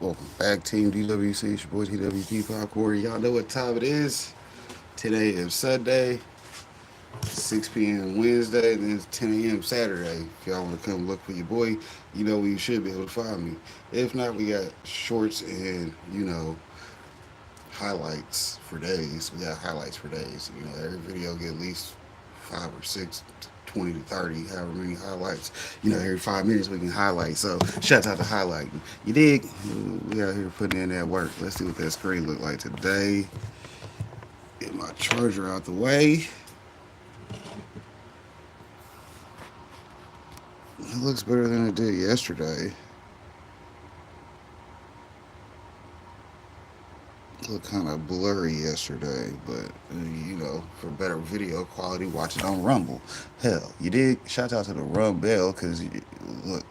Welcome back, Team DWC. It's your boy TWP Popcorn. Y'all know what time it is. Today is Sunday, 6 p.m. Wednesday, and it's 10 a.m. Saturday. If y'all want to come look for your boy, you know where you should be able to find me. If not, we got shorts and, highlights for days. We got highlights for days. Every video get at least 5 or 6, 20 to 30, however many highlights. Every 5 minutes we can highlight. So shout out to highlighting. You dig? We out here putting in that work. Let's see what that screen look like today. Get my charger out the way. It looks better than it did yesterday. Looked kind of blurry yesterday, but for better video quality, watch it on Rumble. Hell, you dig? Shout out to the Rumble because look.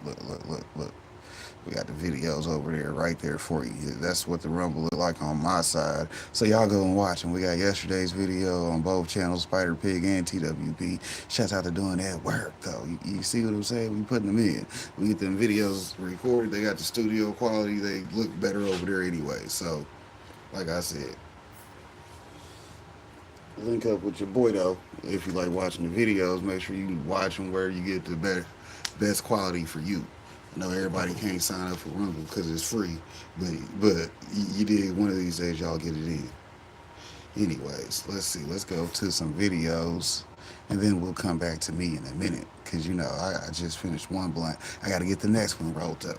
We got the videos over there, right there for you. That's what the Rumble look like on my side. So y'all go and watch them. We got yesterday's video on both channels, Spider Pig and TWP. Shout out to doing that work though. You see what I'm saying? We putting them in. We get them videos recorded. They got the studio quality. They look better over there anyway. So, like I said, link up with your boy though. If you like watching the videos, make sure you watch them where you get the best quality for you. I know everybody can't sign up for Rumble because it's free, but you did one of these days y'all get it in. Anyways, let's see. Let's go to some videos, and then we'll come back to me in a minute because I just finished one blunt. I got to get the next one rolled up.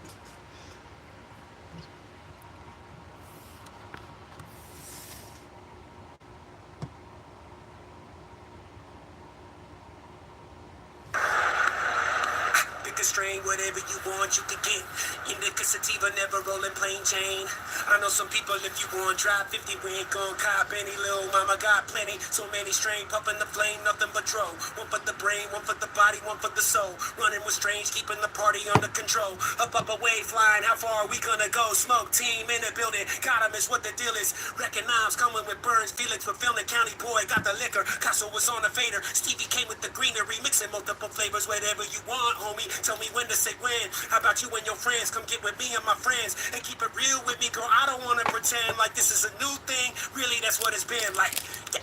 Strain, whatever you want, you can get. Indica sativa, never rolling plain Jane. I know some people, if you want drop 50, we ain't gon' cop any. Little mama got plenty, so many strain, pumping the flame, nothing but dro. One for the brain, one for the body, one for the soul. Running with strange, keeping the party under control. Up, away, flying, how far are we gonna go? Smoke team in the building, got 'em is what the deal is. Recognize coming with Burns, Felix, fulfilling county boy, got the liquor. Castle was on a fader, Stevie came with the greenery, mixing multiple flavors, whatever you want, homie. Tell me when to say when. How about you and your friends? Come get with me and my friends and keep it real with me, girl. I don't want to pretend like this is a new thing. Really, that's what it's been like. Yeah.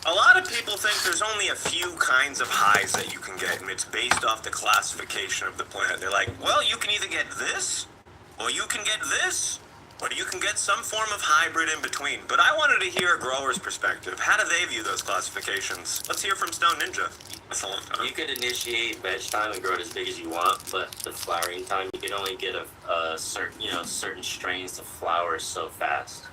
A lot of people think there's only a few kinds of highs that you can get, and it's based off the classification of the plant. They're like, well, you can either get this, or you can get this, or you can get some form of hybrid in between. But I wanted to hear a grower's perspective. How do they view those classifications? Let's hear from Stone Ninja. That's a long time. You could initiate veg time and grow it as big as you want, but the flowering time, you can only get a certain strains to flower so fast.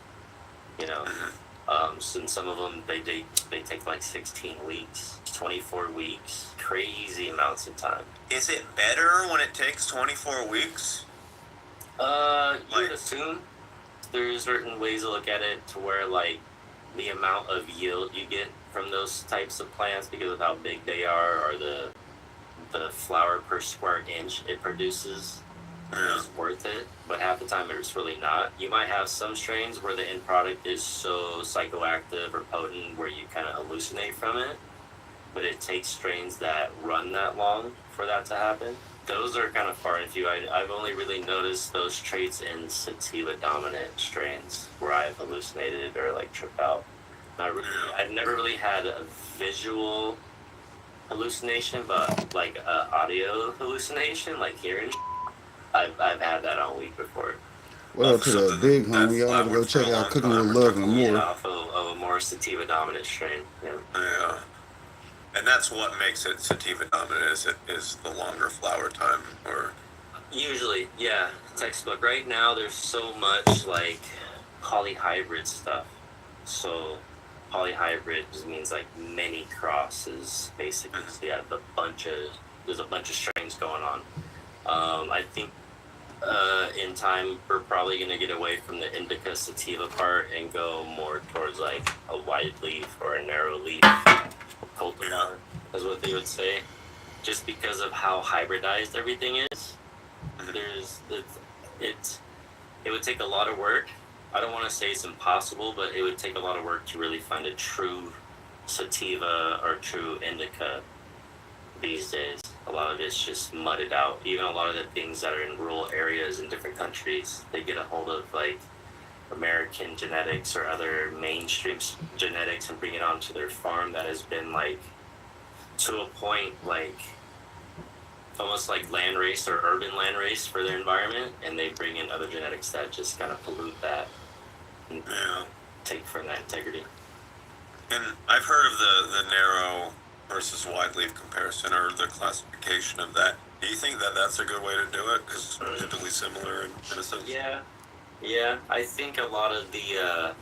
So some of them, they take like 16 weeks, 24 weeks, crazy amounts of time. Is it better when it takes 24 weeks? You would assume. There's certain ways to look at it to where like the amount of yield you get from those types of plants because of how big they are or the flower per square inch it produces is worth it, but half the time it's really not. You might have some strains where the end product is so psychoactive or potent where you kind of hallucinate from it, but it takes strains that run that long for that to happen. Those are kind of far and few. I've only really noticed those traits in sativa dominant strains where I've hallucinated or like tripped out. I've never really had a visual hallucination, but like audio hallucination, like hearing. I've had that all week before. Well, to the big homie, y'all have to go check out Cooking with Love and More. Off of a more sativa dominant strain. Yeah. And that's what makes it sativa dominant, is the longer flower time, or? Usually, yeah. Textbook. Right now, there's so much, like, polyhybrid stuff. So, polyhybrid just means, like, many crosses, basically. So, yeah, there's a bunch of strains going on. I think, in time, we're probably going to get away from the indica sativa part and go more towards, like, a wide leaf or a narrow leaf. Cultivar is what they would say, just because of how hybridized everything is. It would take a lot of work. I don't want to say it's impossible, but it would take a lot of work to really find a true sativa or true indica these days. A lot of it's just mudded out. Even a lot of the things that are in rural areas in different countries, they get a hold of like American genetics or other mainstream genetics and bring it onto their farm that has been like to a point like almost like land race or urban land race for their environment, and they bring in other genetics that just kind of pollute that and take from that integrity. And I've heard of the narrow versus wide leaf comparison or the classification of that. Do you think that that's a good way to do it? Because it's typically similar in a sense. Yeah. I think a lot of the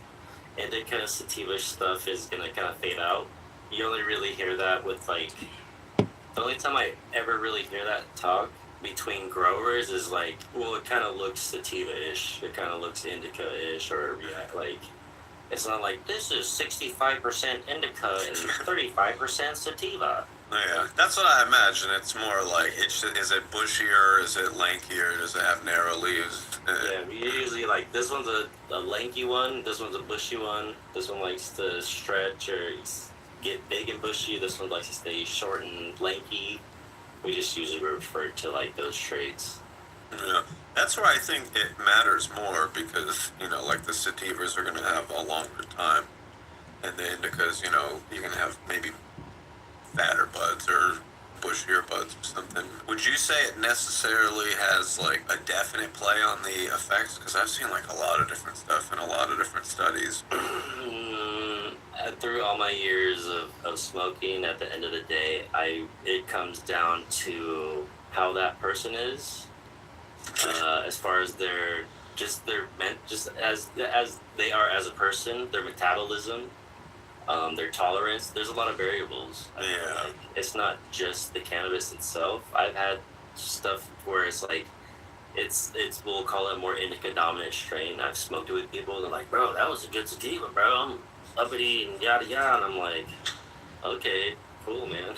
indica sativa stuff is gonna kind of fade out. You only really hear that with like the only time I ever really hear that talk between growers is like, well, it kind of looks sativa-ish, it kind of looks indica-ish, or like it's not like this is 65% indica and 35% sativa. Yeah, that's what I imagine. It's more like, is it bushier, is it lankier, does it have narrow leaves? Yeah, we usually like this one's a lanky one, this one's a bushy one, this one likes to stretch or get big and bushy, this one likes to stay short and lanky. We just usually refer to like those traits. Yeah, that's where I think it matters more because, like the sativas are going to have a longer time. And the indicas, you can have maybe fatter buds or bushier buds or something. Would you say it necessarily has like a definite play on the effects? Because I've seen like a lot of different stuff in a lot of different studies. Through all my years of smoking, at the end of the day, it comes down to how that person is, as far as their as they are as a person, their metabolism, their tolerance. There's a lot of variables. Yeah. Like, it's not just the cannabis itself. I've had stuff where it's like it's we'll call it a more indica dominant strain. I've smoked it with people and they're like, bro, that was a good sativa, bro. I'm uppity and yada yada, and I'm like, okay, cool, man.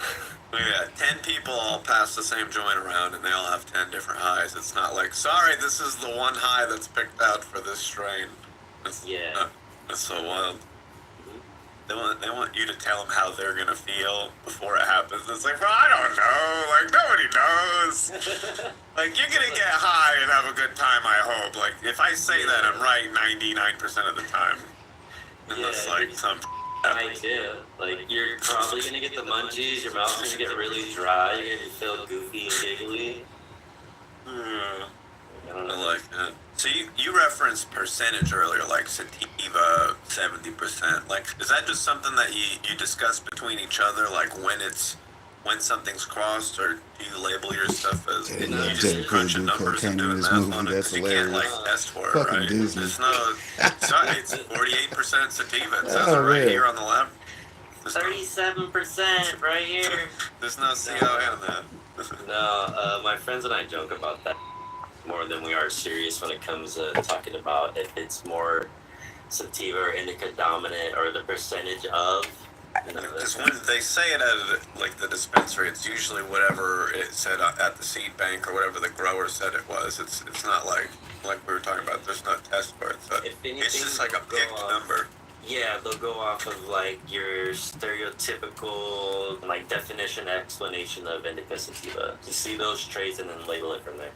Yeah, 10 people all pass the same joint around and they all have 10 different highs. It's not like, sorry, this is the one high that's picked out for this strain. That's so wild. They want you to tell them how they're gonna feel before it happens. It's like, well, I don't know. Like, nobody knows. Like, you're gonna get high and have a good time, I hope. Like, if I say that, I'm right 99% of the time. Unless, like, some idea. Like, you're probably gonna get the munchies, your mouth's gonna get really dry, you're gonna feel goofy and giggly. I like that. So you referenced percentage earlier, like sativa 70%. Like, is that just something that you discuss between each other, like when something's crossed, or do you label your stuff as you just crunch numbers and doing math on it? Because you can't like test for it, right? Disney. There's no, it's 48% sativa. It says it right here on the lab. 37% right here. There's no COA on that. No, my friends and I joke about that more than we are serious when it comes to talking about if it's more sativa or indica dominant or the percentage of. Because when they say it at like the dispensary, it's usually whatever it said at the seed bank or whatever the grower said it was. It's not like we were talking about. There's no test for it. So it's just like a picked number. Yeah, they'll go off of like your stereotypical like definition explanation of indica sativa. You see those traits and then label it from there.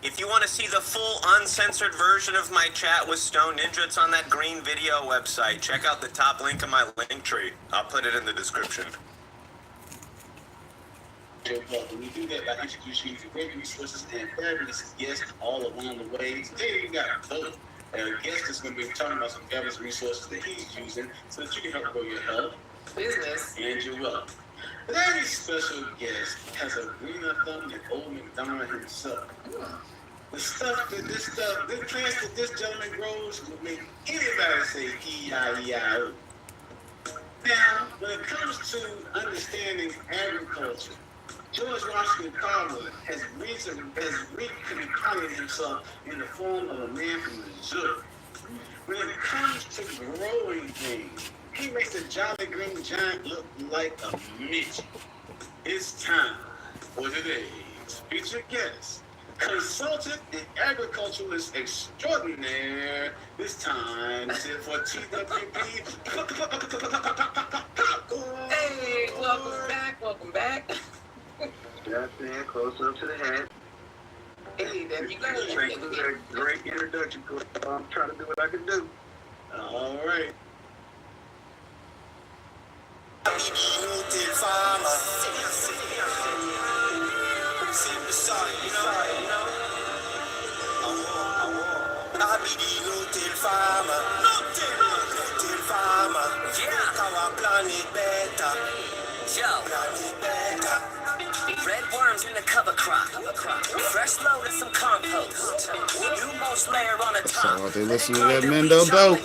If you want to see the full uncensored version of my chat with Stone Ninja, it's on that green video website. Check out the top link in my link tree. I'll put it in the description. We do that by introducing you to great resources and fabulous guests all along the way. Today we got a guest that's going to be talking about some fabulous resources that he's using so that you can help grow your health, business, and your wealth. Today's special guest has a greener thumb than old McDonald himself. This plants that this gentleman grows would make anybody say E-I-E-I-O. Now, when it comes to understanding agriculture, George Washington Carver has reincarnated himself in the form of a man from Missouri. When it comes to growing things, he makes the Jolly Green Giant look like a midget. It's time for today's featured guest, consultant and agriculturalist extraordinaire. This time, for TWP. Hey, welcome back. That's it, close up to the head. Hey, there you go. Thank you for that great introduction. I'm trying to do what I can do. All right. Red worms in the cover crop. Fresh load of some compost. New most layer on the So top. out there listening to that Mendo dope.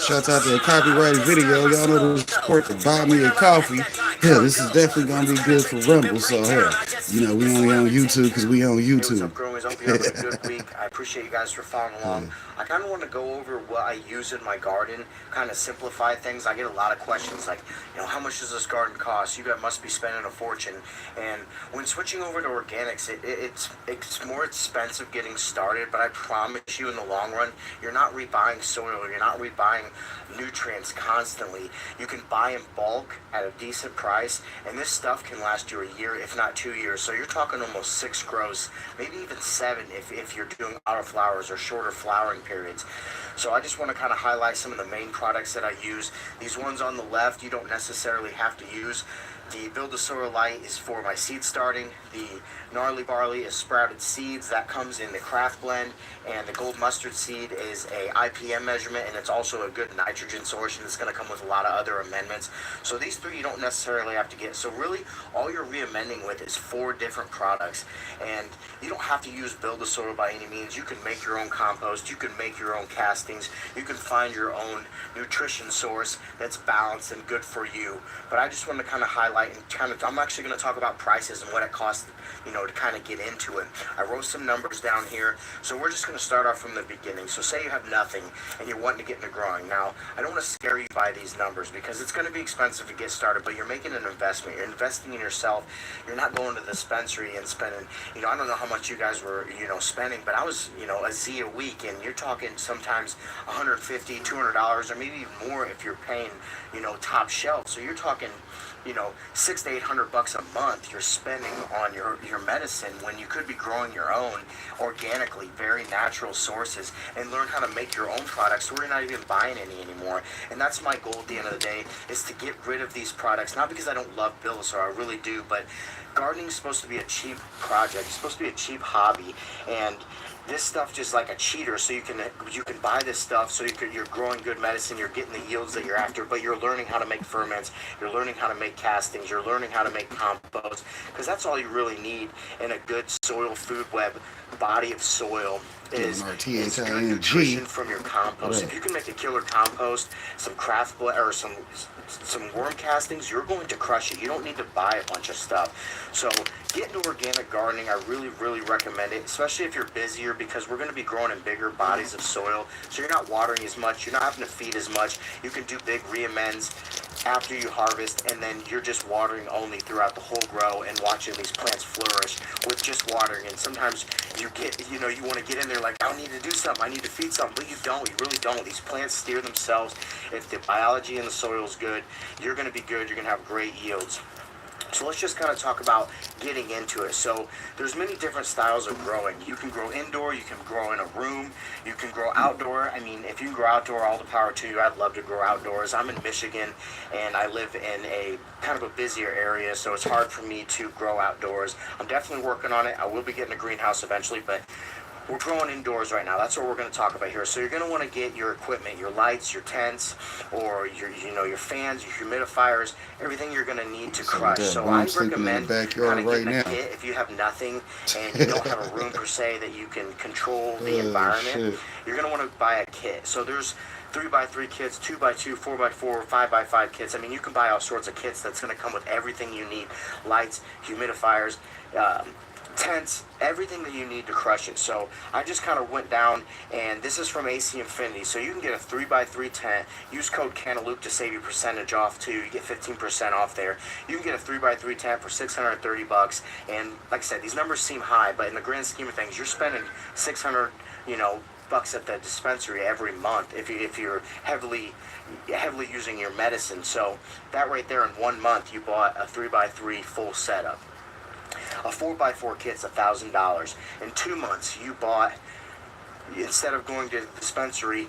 Shout out to a copyrighted video. Y'all know to support the buy me a coffee. Hell, this is definitely gonna be good for Rumble. So hell, you know we only on YouTube because we on Hey, what's up, YouTube. growers? Hope you're having a good week. I appreciate you guys for following along. I kind of want to go over what I use in my garden, kind of simplify things. I get a lot of questions like, how much does this garden cost? You guys must be spending a fortune. And when switching over to organics, it's more expensive getting started, but I promise you in the long run, you're not rebuying soil, you're not rebuying nutrients constantly. You can buy in bulk at a decent price, and this stuff can last you a year, if not 2 years. So you're talking almost 6 grows, maybe even 7 if you're doing autoflowers or shorter flowering periods. So I just want to kind of highlight some of the main products that I use. These ones on the left, you don't necessarily have to use. The Build a Soil Light is for my seed starting. The Gnarly Barley is sprouted seeds. That comes in the craft blend. And the Gold Mustard Seed is a IPM measurement, and it's also a good nitrogen source, and it's going to come with a lot of other amendments. So these 3 you don't necessarily have to get. So really, all you're re-amending with is 4 different products. And you don't have to use Build a Soil by any means. You can make your own compost. You can make your own castings. You can find your own nutrition source that's balanced and good for you. But I just want to kind of highlight and I'm actually going to talk about prices and what it costs, to kind of get into it. I wrote some numbers down here. So we're just going to start off from the beginning. So say you have nothing and you're wanting to get into growing. Now, I don't want to scare you by these numbers because it's going to be expensive to get started, but you're making an investment. You're investing in yourself. You're not going to the dispensary and spending, I don't know how much you guys were, spending, but I was, a Z a week, and you're talking sometimes $150, $200, or maybe even more if you're paying, top shelf. So you're talking, $600 to $800 a month you're spending on your medicine when you could be growing your own organically, very natural sources, and learn how to make your own products so we're not even buying any anymore. And that's my goal at the end of the day, is to get rid of these products, not because I don't love bills, or I really do, but gardening is supposed to be a cheap project. It's supposed to be a cheap hobby, and this stuff just like a cheater. So you can buy this stuff so you're growing good medicine, you're getting the yields that you're after, but you're learning how to make ferments, you're learning how to make castings, you're learning how to make compost, because that's all you really need in a good soil food web body of soil is good nutrition from your compost. If you can make a killer compost, some craft or some worm castings, you're going to crush it. You don't need to buy a bunch of stuff. So get into organic gardening. I really, really recommend it, especially if you're busier, because we're going to be growing in bigger bodies of soil. So you're not watering as much. You're not having to feed as much. You can do big re-amends after you harvest, and then you're just watering only throughout the whole grow and watching these plants flourish with just watering. And sometimes you want to get in there like, I need to do something, I need to feed something, but you really don't. These plants steer themselves. If the biology in the soil is good, you're going to be good, you're going to have great yields. So let's just kind of talk about getting into it. So there's many different styles of growing. You can grow indoor, you can grow in a room, you can grow outdoor. I mean, if you can grow outdoor, all the power to you. I'd love to grow outdoors. I'm in Michigan, and I live in a kind of a busier area, so it's hard for me to grow outdoors. I'm definitely working on it. I will be getting a greenhouse eventually, but we're growing indoors right now. That's what we're going to talk about here. So you're going to want to get your equipment, your lights, your tents, or your fans, your humidifiers, everything you're going to need to crush. So I recommend kind of getting a kit if you have nothing and you don't have a room per se that you can control the environment. You're going to want to buy a kit. So there's 3x3 kits, 2x2, 4x4, 5x5 kits. I mean, you can buy all sorts of kits that's going to come with everything you need: lights, humidifiers, tents, everything that you need to crush it. So I just kind of went down, and this is from AC Infinity. So you can get a 3x3 tent. Use code Cantaloupe to save you percentage off too. You get 15% off there. You can get a 3x3 tent for $630. And like I said, these numbers seem high, but in the grand scheme of things, you're spending $600, bucks at the dispensary every month if you're heavily using your medicine. So that right there, in 1 month, you bought a 3x3 full setup. A 4x4 kit's $1,000. In 2 months, you bought, instead of going to the dispensary,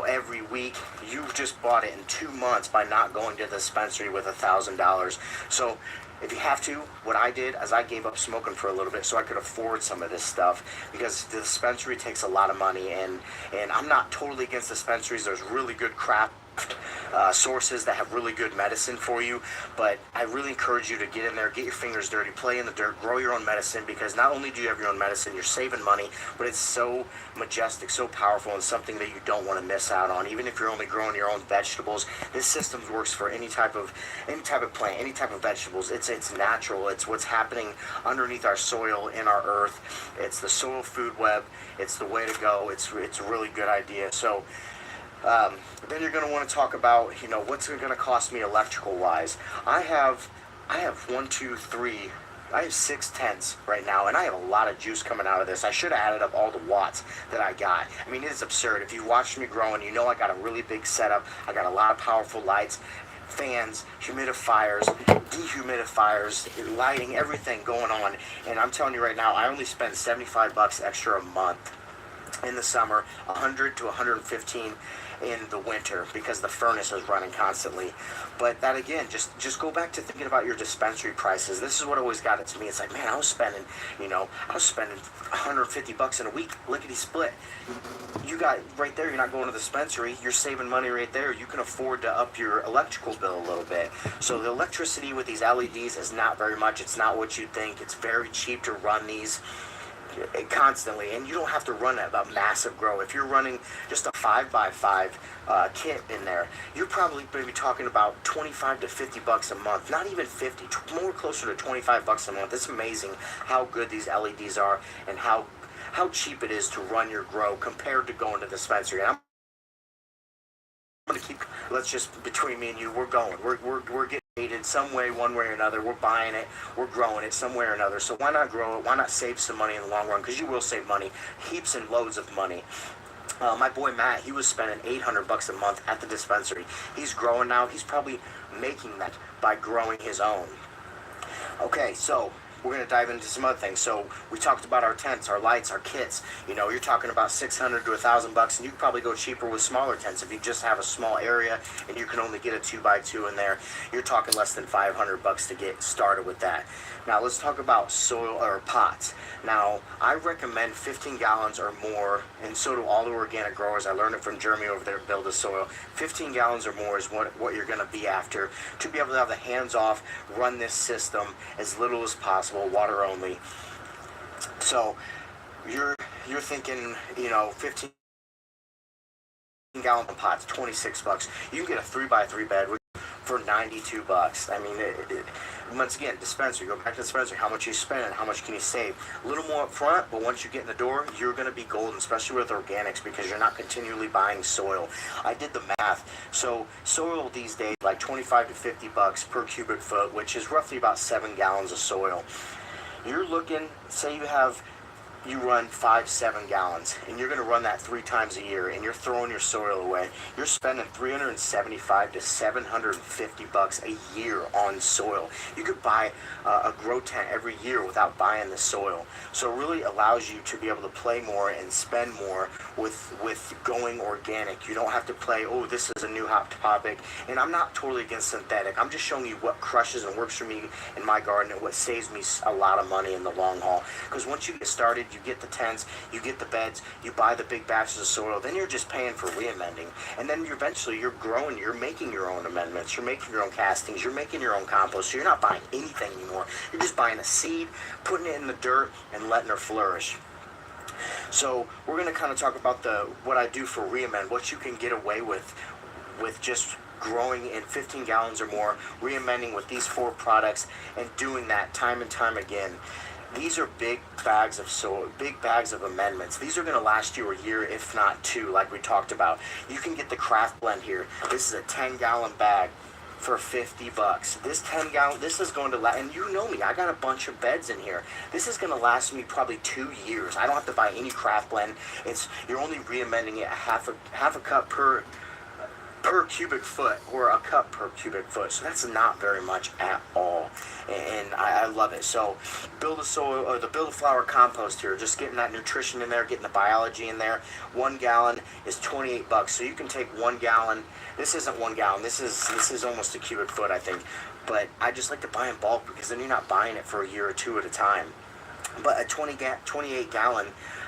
every week, you just bought it in 2 months by not going to the dispensary with $1,000. So if you have to, what I did is I gave up smoking for a little bit so I could afford some of this stuff, because the dispensary takes a lot of money, and I'm not totally against dispensaries. There's really good craft sources that have really good medicine for you, but I really encourage you to get in there, get your fingers dirty, play in the dirt, grow your own medicine, because not only do you have your own medicine, you're saving money, but it's so majestic, so powerful, and something that you don't want to miss out on. Even if you're only growing your own vegetables, this system works for any type of plant, any type of vegetables. It's natural. It's what's happening underneath our soil, in our earth. It's the soil food web. It's the way to go. It's a really good idea. So then you're going to want to talk about, what's it going to cost me electrical wise. I have 6 tents right now, and I have a lot of juice coming out of this. I should have added up all the watts that I got. I mean, it's absurd. If you watched me growing, I got a really big setup. I got a lot of powerful lights, fans, humidifiers, dehumidifiers, lighting, everything going on. And I'm telling you right now, I only spend $75 extra a month in the summer, 100 to 115 in the winter, because the furnace is running constantly. But that, again, just go back to thinking about your dispensary prices. This is what always got it to me. It's like, man, I was spending $150 in a week, lickety split. You got right there, you're not going to the dispensary, you're saving money right there. You can afford to up your electrical bill a little bit. So the electricity with these LEDs is not very much. It's not what you think. It's very cheap to run these constantly, and you don't have to run a massive grow. If you're running just a 5x5 kit in there, you're probably going to be talking about $25 to $50 a month. Not even 50, more closer to $25 a month. It's amazing how good these LEDs are, and how cheap it is to run your grow compared to going to the dispensary. And I'm going to keep, let's just, between me and you, we're getting paid some way, one way or another. We're buying it, we're growing it some way or another. So why not grow it? Why not save some money in the long run? Because you will save money, heaps and loads of money. My boy Matt, he was spending $800 a month at the dispensary. He's growing now. He's probably making that by growing his own. Okay, so we're going to dive into some other things. So we talked about our tents, our lights, our kits. You're talking about $600 to $1,000, and you can probably go cheaper with smaller tents. If you just have a small area and you can only get a 2x2 in there, you're talking less than $500 to get started with that. Now let's talk about soil or pots. Now I recommend 15 gallons or more, and so do all the organic growers. I learned it from Jeremy over there at Build a Soil. 15 gallons or more is what you're going to be after to be able to have the hands off, run this system as little as possible, water only. So you're thinking, 15 gallon pots, $26. You can get a 3x3 bed for $92. I mean, once again, dispensary. Go back to the dispensary. How much you spend? How much can you save? A little more up front, but once you get in the door, you're going to be golden, especially with organics, because you're not continually buying soil. I did the math. So soil these days, like $25 to $50 per cubic foot, which is roughly about 7 gallons of soil. You're looking, say you run 5-7 gallons, and you're going to run that 3 times a year, and you're throwing your soil away. You're spending $375 to $750 a year on soil. You could buy a grow tent every year without buying the soil. So it really allows you to be able to play more and spend more with going organic. You don't have to play, oh, this is a new hot topic. And I'm not totally against synthetic. I'm just showing you what crushes and works for me in my garden, and what saves me a lot of money in the long haul. Because once you get started, you get the tents, you get the beds, you buy the big batches of soil, then you're just paying for re-amending. And then eventually you're growing, you're making your own amendments, you're making your own castings, you're making your own compost. So you're not buying anything anymore. You're just buying a seed, putting it in the dirt, and letting her flourish. So we're going to kind of talk about what I do for re-amend, what you can get away with just growing in 15 gallons or more, re-amending with these 4 products, and doing that time and time again. These are big bags of soil, big bags of amendments. These are going to last you a year, if not 2, like we talked about. You can get the craft blend here. This is a 10-gallon bag for $50. This 10-gallon, this is going to last, and you know me, I got a bunch of beds in here. This is going to last me probably 2 years. I don't have to buy any craft blend. You're only re-amending it half a cup per per cubic foot, or a cup per cubic foot. So that's not very much at all, and I love it. So build a soil, or the build a flower compost here, just getting that nutrition in there, getting the biology in there. 1 gallon is $28. So you can take 1 gallon. This isn't 1 gallon. This is almost a cubic foot, I think. But I just like to buy in bulk, because then you're not buying it for a year or two at a time. But a 28 gallon,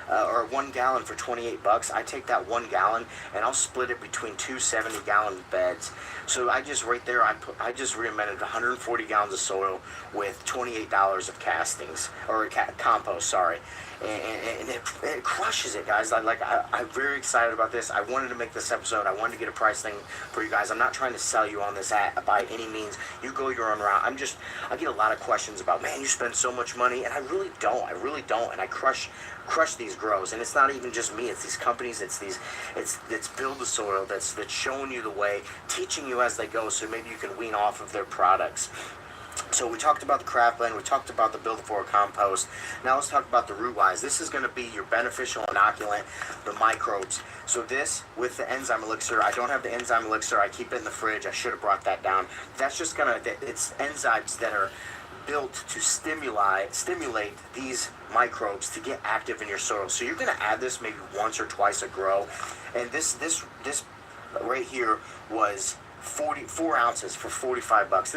or 1 gallon for $28, I take that 1 gallon and I'll split it between two 70-gallon beds. So I just right there, I just recommended 140 gallons of soil with $28 of castings, or compost, sorry. And it crushes it, guys. I'm very excited about this. I wanted to make this episode. I wanted to get a price thing for you guys. I'm not trying to sell you on this by any means. You go your own route. I get a lot of questions about, man, you spend so much money, and I really don't. And I crush these grows. And it's not even just me. It's these companies. It's Build the Soil that's showing you the way, teaching you as they go, so maybe you can wean off of their products. So we talked about the craft blend, we talked about the build for compost. Now let's talk about the root wise. This is going to be your beneficial inoculant, the microbes. So this with the enzyme elixir, I don't have the enzyme elixir, I keep it in the fridge. I should have brought that down. That's just it's enzymes that are built to stimulate these microbes to get active in your soil. So you're going to add this maybe once or twice a grow. And this right here was 44 ounces for $45.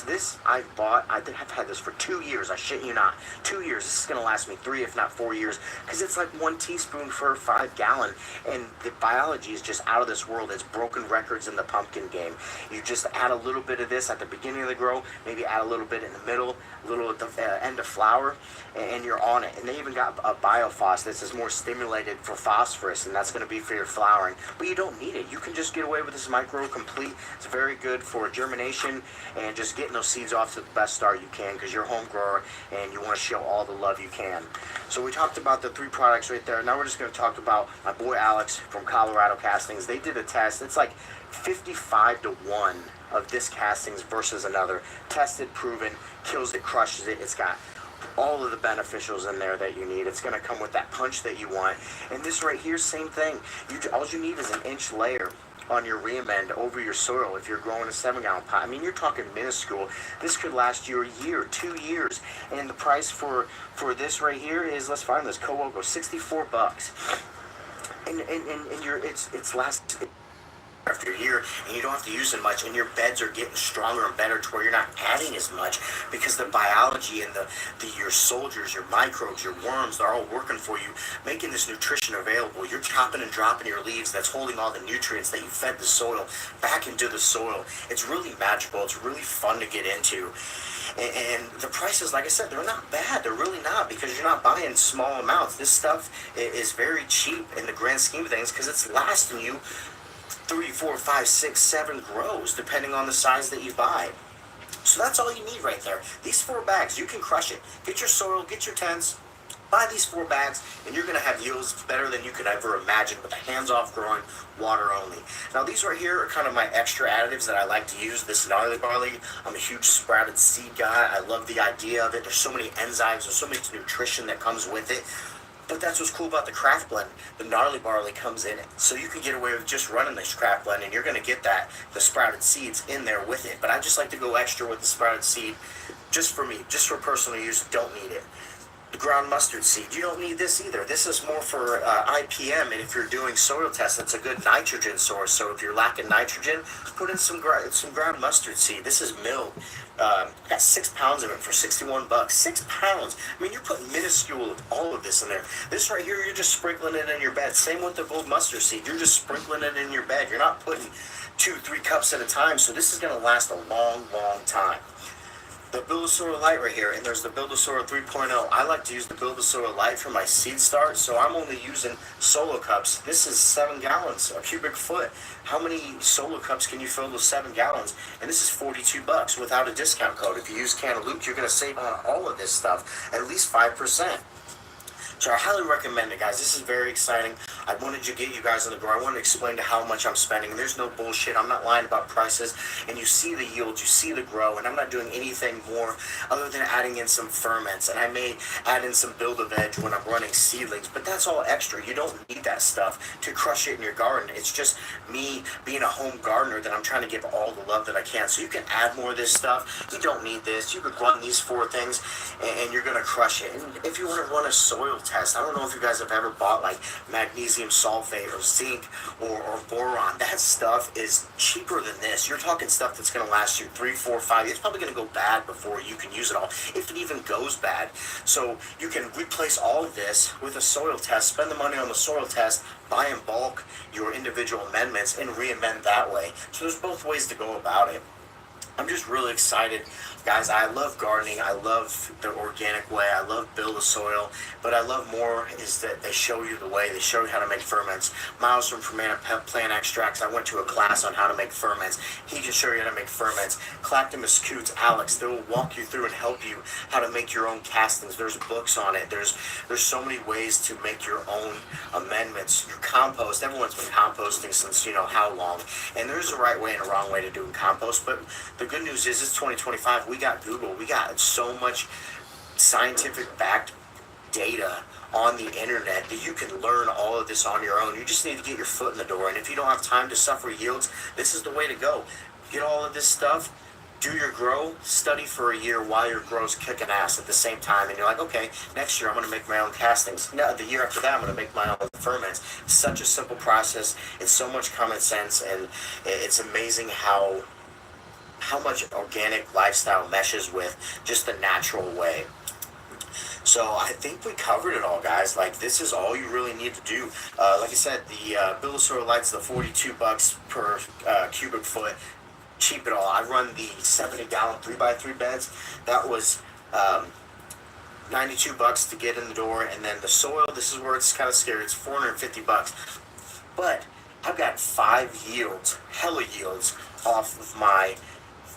This I've bought. I've had this for 2 years. I shit you not. 2 years. This is gonna last me 3, if not 4 years, because it's like 1 teaspoon for a 5 gallon, and the biology is just out of this world. It's broken records in the pumpkin game. You just add a little bit of this at the beginning of the grow, maybe add a little bit in the middle, a little at the end of flower, and you're on it. And they even got a biophos that is more stimulated for phosphorus, and that's going to be for your flowering. But you don't need it. You can just get away with this micro complete. It's very good for germination and just getting those seeds off to the best start you can, because you're a home grower and you want to show all the love you can. So we talked about the 3 products right there. Now we're just going to talk about my boy Alex from Colorado Castings. They did a test. It's like 55 to 1 of this castings versus another. Tested, proven, kills it, crushes it. It's got all of the beneficials in there that you need. It's going to come with that punch that you want. And this right here, same thing. All you need is an inch layer on your reamend over your soil if you're growing a 7-gallon pot. I mean, you're talking minuscule. This could last you a year, 2 years. And the price for this right here is, let's find this, Cowoco, $64. And it's last after a year, and you don't have to use it much, and your beds are getting stronger and better to where you're not adding as much, because the biology and your soldiers, your microbes, your worms, they're all working for you, making this nutrition available. You're chopping and dropping your leaves that's holding all the nutrients that you fed the soil back into the soil. It's really magical. It's really fun to get into. And the prices, like I said, they're not bad. They're really not, because you're not buying small amounts. This stuff is very cheap in the grand scheme of things, because it's lasting you 3, 4, 5, 6, 7 grows, depending on the size that you buy. So that's all you need right there. These 4 bags, you can crush it. Get your soil, get your tents, buy these 4 bags, and you're going to have yields better than you could ever imagine with a hands-off growing, water only. Now these right here are kind of my extra additives that I like to use. This gnarly barley, I'm a huge sprouted seed guy. I love the idea of it. There's so many enzymes, there's so much nutrition that comes with it. But that's what's cool about the craft blend. The gnarly barley comes in it. So you can get away with just running this craft blend, and you're going to get the sprouted seeds in there with it. But I just like to go extra with the sprouted seed, just for me, just for personal use. Don't need it. The ground mustard seed, you don't need this either. This is more for IPM, and if you're doing soil tests, it's a good nitrogen source. So if you're lacking nitrogen, put in some ground mustard seed. This is milled. I got 6 pounds of it for $61. 6 pounds. I mean, you're putting minuscule of all of this in there. This right here, you're just sprinkling it in your bed. Same with the gold mustard seed. You're just sprinkling it in your bed. You're not putting 2, 3 cups at a time. So this is going to last a long, long time. The Build-A-Soil Light right here, and there's the Build-A-Soil 3.0. I like to use the Build-A-Soil Light for my seed start, so I'm only using solo cups. This is 7 gallons, a cubic foot. How many solo cups can you fill with 7 gallons? And this is $42 without a discount code. If you use Cantaloupe, you're going to save on all of this stuff, at least 5%. So I highly recommend it, guys. This is very exciting. I wanted to get you guys on the grow. I wanted to explain to how much I'm spending. And there's no bullshit. I'm not lying about prices. And you see the yield, you see the grow, and I'm not doing anything more other than adding in some ferments. And I may add in some build-a-veg when I'm running seedlings, but that's all extra. You don't need that stuff to crush it in your garden. It's just me being a home gardener that I'm trying to give all the love that I can. So you can add more of this stuff. You don't need this. You could run these 4 things and you're going to crush it. And if you want to run a soil test, I don't know if you guys have ever bought like magnesium sulfate or zinc or boron. That stuff is cheaper than this. You're talking stuff that's going to last you 3, 4, 5 years. It's probably going to go bad before you can use it all, if it even goes bad. So you can replace all of this with a soil test, spend the money on the soil test, buy in bulk your individual amendments, and re-amend that way. So there's both ways to go about it. I'm just really excited. Guys, I love gardening. I love the organic way. I love build a soil. But I love more is that they show you the way. They show you how to make ferments. Miles from Fermenta Plant Extracts, I went to a class on how to make ferments. He can show you how to make ferments. Clactomus Coots, Alex, they will walk you through and help you how to make your own castings. There's books on it. There's so many ways to make your own amendments. Your compost, everyone's been composting since you know how long. And there's a right way and a wrong way to do compost. But the good news is it's 2025. We got Google. We got so much scientific backed data on the internet that you can learn all of this on your own. You just need to get your foot in the door. And if you don't have time to suffer yields, this is the way to go. Get all of this stuff, do your grow, study for a year while your grow's kicking ass at the same time. And you're like, okay, next year I'm going to make my own castings. No, the year after that I'm going to make my own ferments. It's such a simple process. It's so much common sense, and it's amazing how much organic lifestyle meshes with just the natural way. So I think we covered it all, guys. Like, this is all you really need to do. Like I said, the Build a Soil Light's the $42 per cubic foot. Cheap it all. I run the 70-gallon 3x3 beds. That was $92 to get in the door, and then the soil. This is where it's kind of scary. It's $450. But I've got 5 yields, hella yields, off of my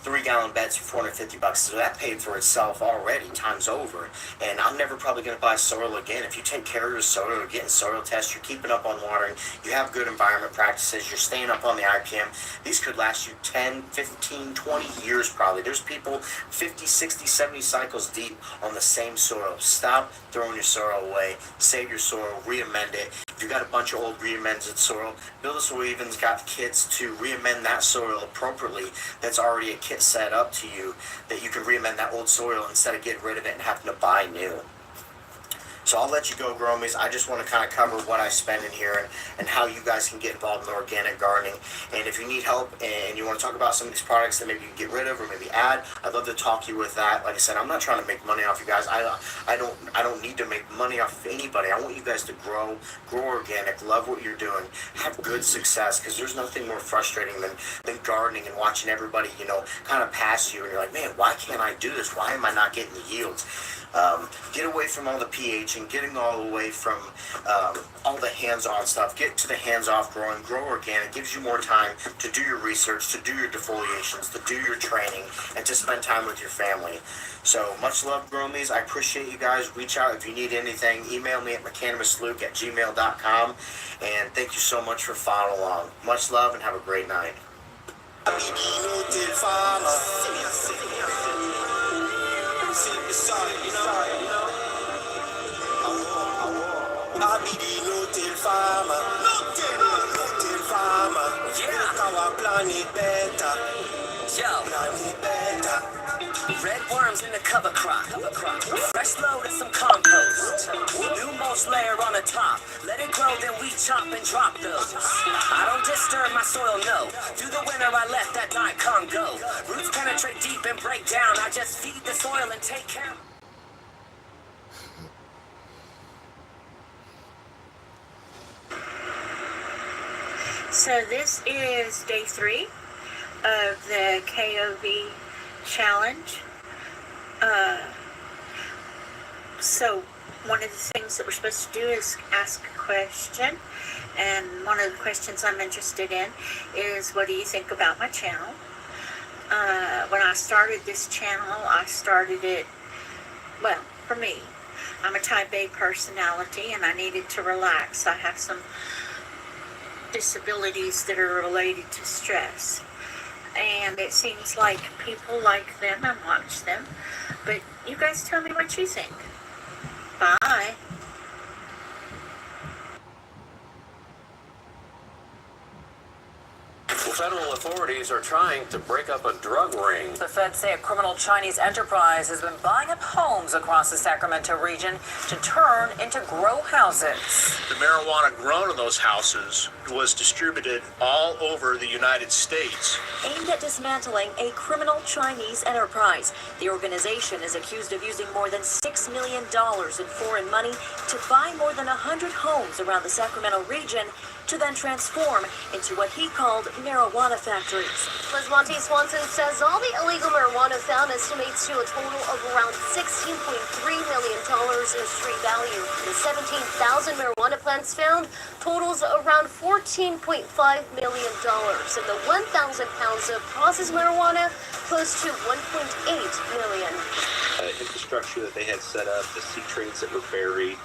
3-gallon beds for $450. So that paid for itself already times over. And I'm never probably going to buy soil again. If you take care of your soil, you're getting soil tests, you're keeping up on watering, you have good environment practices, you're staying up on the IPM, these could last you 10, 15, 20 years probably. There's people 50, 60, 70 cycles deep on the same soil. Stop throwing your soil away. Save your soil, re-amend it. If you've got a bunch of old re-amended soil, Build a Soil even's got kits to re-amend that soil appropriately. That's already a kit set up to you that you can re-amend that old soil instead of getting rid of it and having to buy new. So I'll let you go, Gromies. I just want to kind of cover what I spend in here and how you guys can get involved in organic gardening. And if you need help and you want to talk about some of these products that maybe you can get rid of or maybe add, I'd love to talk you with that. Like I said, I'm not trying to make money off you guys. I don't need to make money off of anybody. I want you guys to grow organic, love what you're doing, have good success, because there's nothing more frustrating than gardening and watching everybody, kind of pass you and you're like, man, why can't I do this? Why am I not getting the yields? Get away from all the pH and getting all away from all the hands-on stuff. Get to the hands-off growing. Grow organic. Gives you more time to do your research, to do your defoliations, to do your training, and to spend time with your family. So much love, Gromies. I appreciate you guys. Reach out if you need anything. Email me at mccanamisluke@gmail.com. And thank you so much for following along. Much love and have a great night. I be the no-till farmer. No-till farmer. Yeah. Make our planet better. Yo. Planet better. Red worms in the cover crop. Fresh load and some compost. New mulch layer on the top. Let it grow, then we chop and drop those. I don't disturb my soil, no. Through the winter I let that daikon go. Roots penetrate deep and break down. I just feed the soil and take care. So this is day 3 of the KOV challenge. So one of the things that we're supposed to do is ask a question, and one of the questions I'm interested in is, what do you think about my channel? When I started this channel, I started it, well, for me, I'm a type A personality and I needed to relax. I have some disabilities that are related to stress. And it seems like people like them and watch them. But you guys tell me what you think. Bye. Federal authorities are trying to break up a drug ring. The feds say a criminal Chinese enterprise has been buying up homes across the Sacramento region to turn into grow houses. The marijuana grown in those houses was distributed all over the United States. Aimed at dismantling a criminal Chinese enterprise, the organization is accused of using more than $6 million in foreign money to buy more than 100 homes around the Sacramento region to then transform into what he called marijuana factories. Liz Monte Swanson says all the illegal marijuana found estimates to a total of around $16.3 million in street value. The 17,000 marijuana plants found totals around $14.5 million. And the 1,000 pounds of processed marijuana close to $1.8 million. Infrastructure that they had set up, the sea trains that were buried,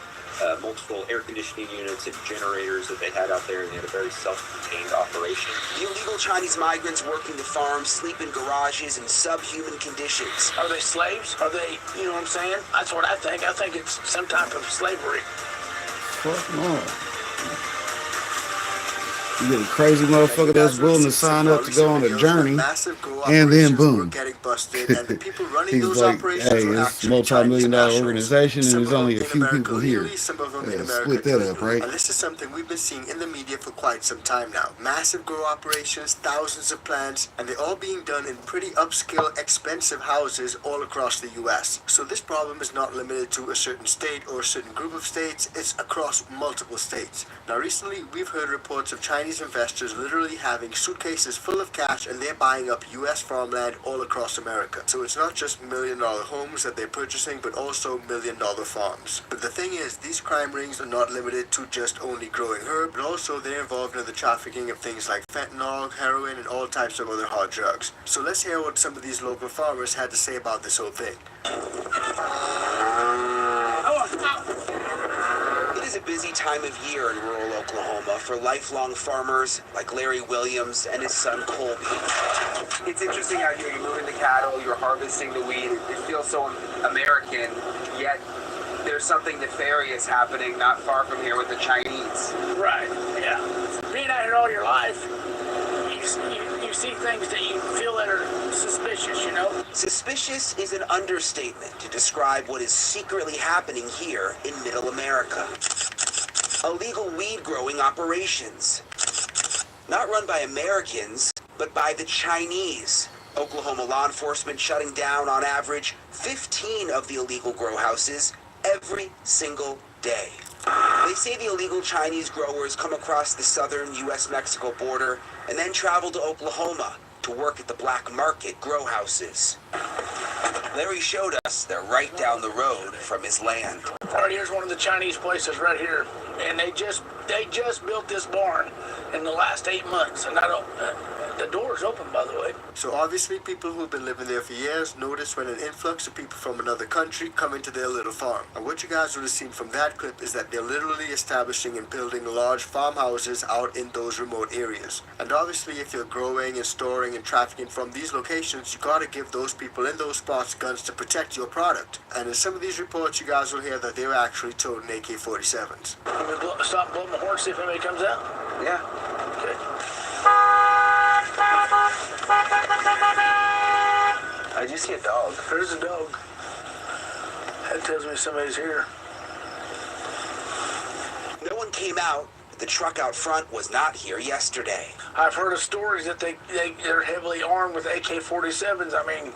multiple air conditioning units and generators that they had out there, and they had a very self-contained operation. The illegal Chinese migrants working the farms sleep in garages in subhuman conditions. Are they slaves? Are they, you know what I'm saying? That's what I think. I think it's some type of slavery. Fuck no. You get a crazy motherfucker that's willing to sign up to go on a journey, and then boom. He's like, hey, it's a multi-million-dollar organization, and there's only a few people here. Split that up, right? And this is something we've been seeing in the media for quite some time now. Massive grow operations, thousands of plants, and they're all being done in pretty upscale, expensive houses all across the U.S. So this problem is not limited to a certain state or a certain group of states, it's across multiple states. Now recently, we've heard reports of Chinese investors literally having suitcases full of cash and they're buying up U.S. farmland all across America. So it's not just million-dollar homes that they're purchasing, but also million-dollar farms. But the thing is, these crime rings are not limited to just only growing herb, but also they're involved in the trafficking of things like fentanyl, heroin, and all types of other hard drugs. So let's hear what some of these local farmers had to say about this whole thing. It is a busy time of year in rural Oklahoma for lifelong farmers like Larry Williams and his son Colby. It's interesting out here. You're moving the cattle, you're harvesting the wheat. It feels so American, yet there's something nefarious happening not far from here with the Chinese. Right, yeah. Being out here all your life, you see things that you feel that are suspicious, you know? Suspicious is an understatement to describe what is secretly happening here in Middle America. Illegal weed growing operations. Not run by Americans, but by the Chinese. Oklahoma law enforcement shutting down, on average, 15 of the illegal grow houses every single day. They say the illegal Chinese growers come across the southern U.S.-Mexico border and then travel to Oklahoma to work at the black market grow houses. Larry showed us they're right down the road from his land. All right, here's one of the Chinese places right here, and they just built this barn in the last 8 months, and I don't. The door's open, by the way. So obviously people who've been living there for years notice when an influx of people from another country come into their little farm. And what you guys would have seen from that clip is that they're literally establishing and building large farmhouses out in those remote areas. And obviously if you're growing and storing and trafficking from these locations, you gotta give those people in those spots guns to protect your product. And in some of these reports you guys will hear that they're actually toting AK-47s. Stop blowing the horn, see if anybody comes out? Yeah. Okay. I just see a dog. There's a dog. That tells me somebody's here. No one came out, but the truck out front was not here yesterday. I've heard of stories that they're heavily armed with AK-47s. I mean,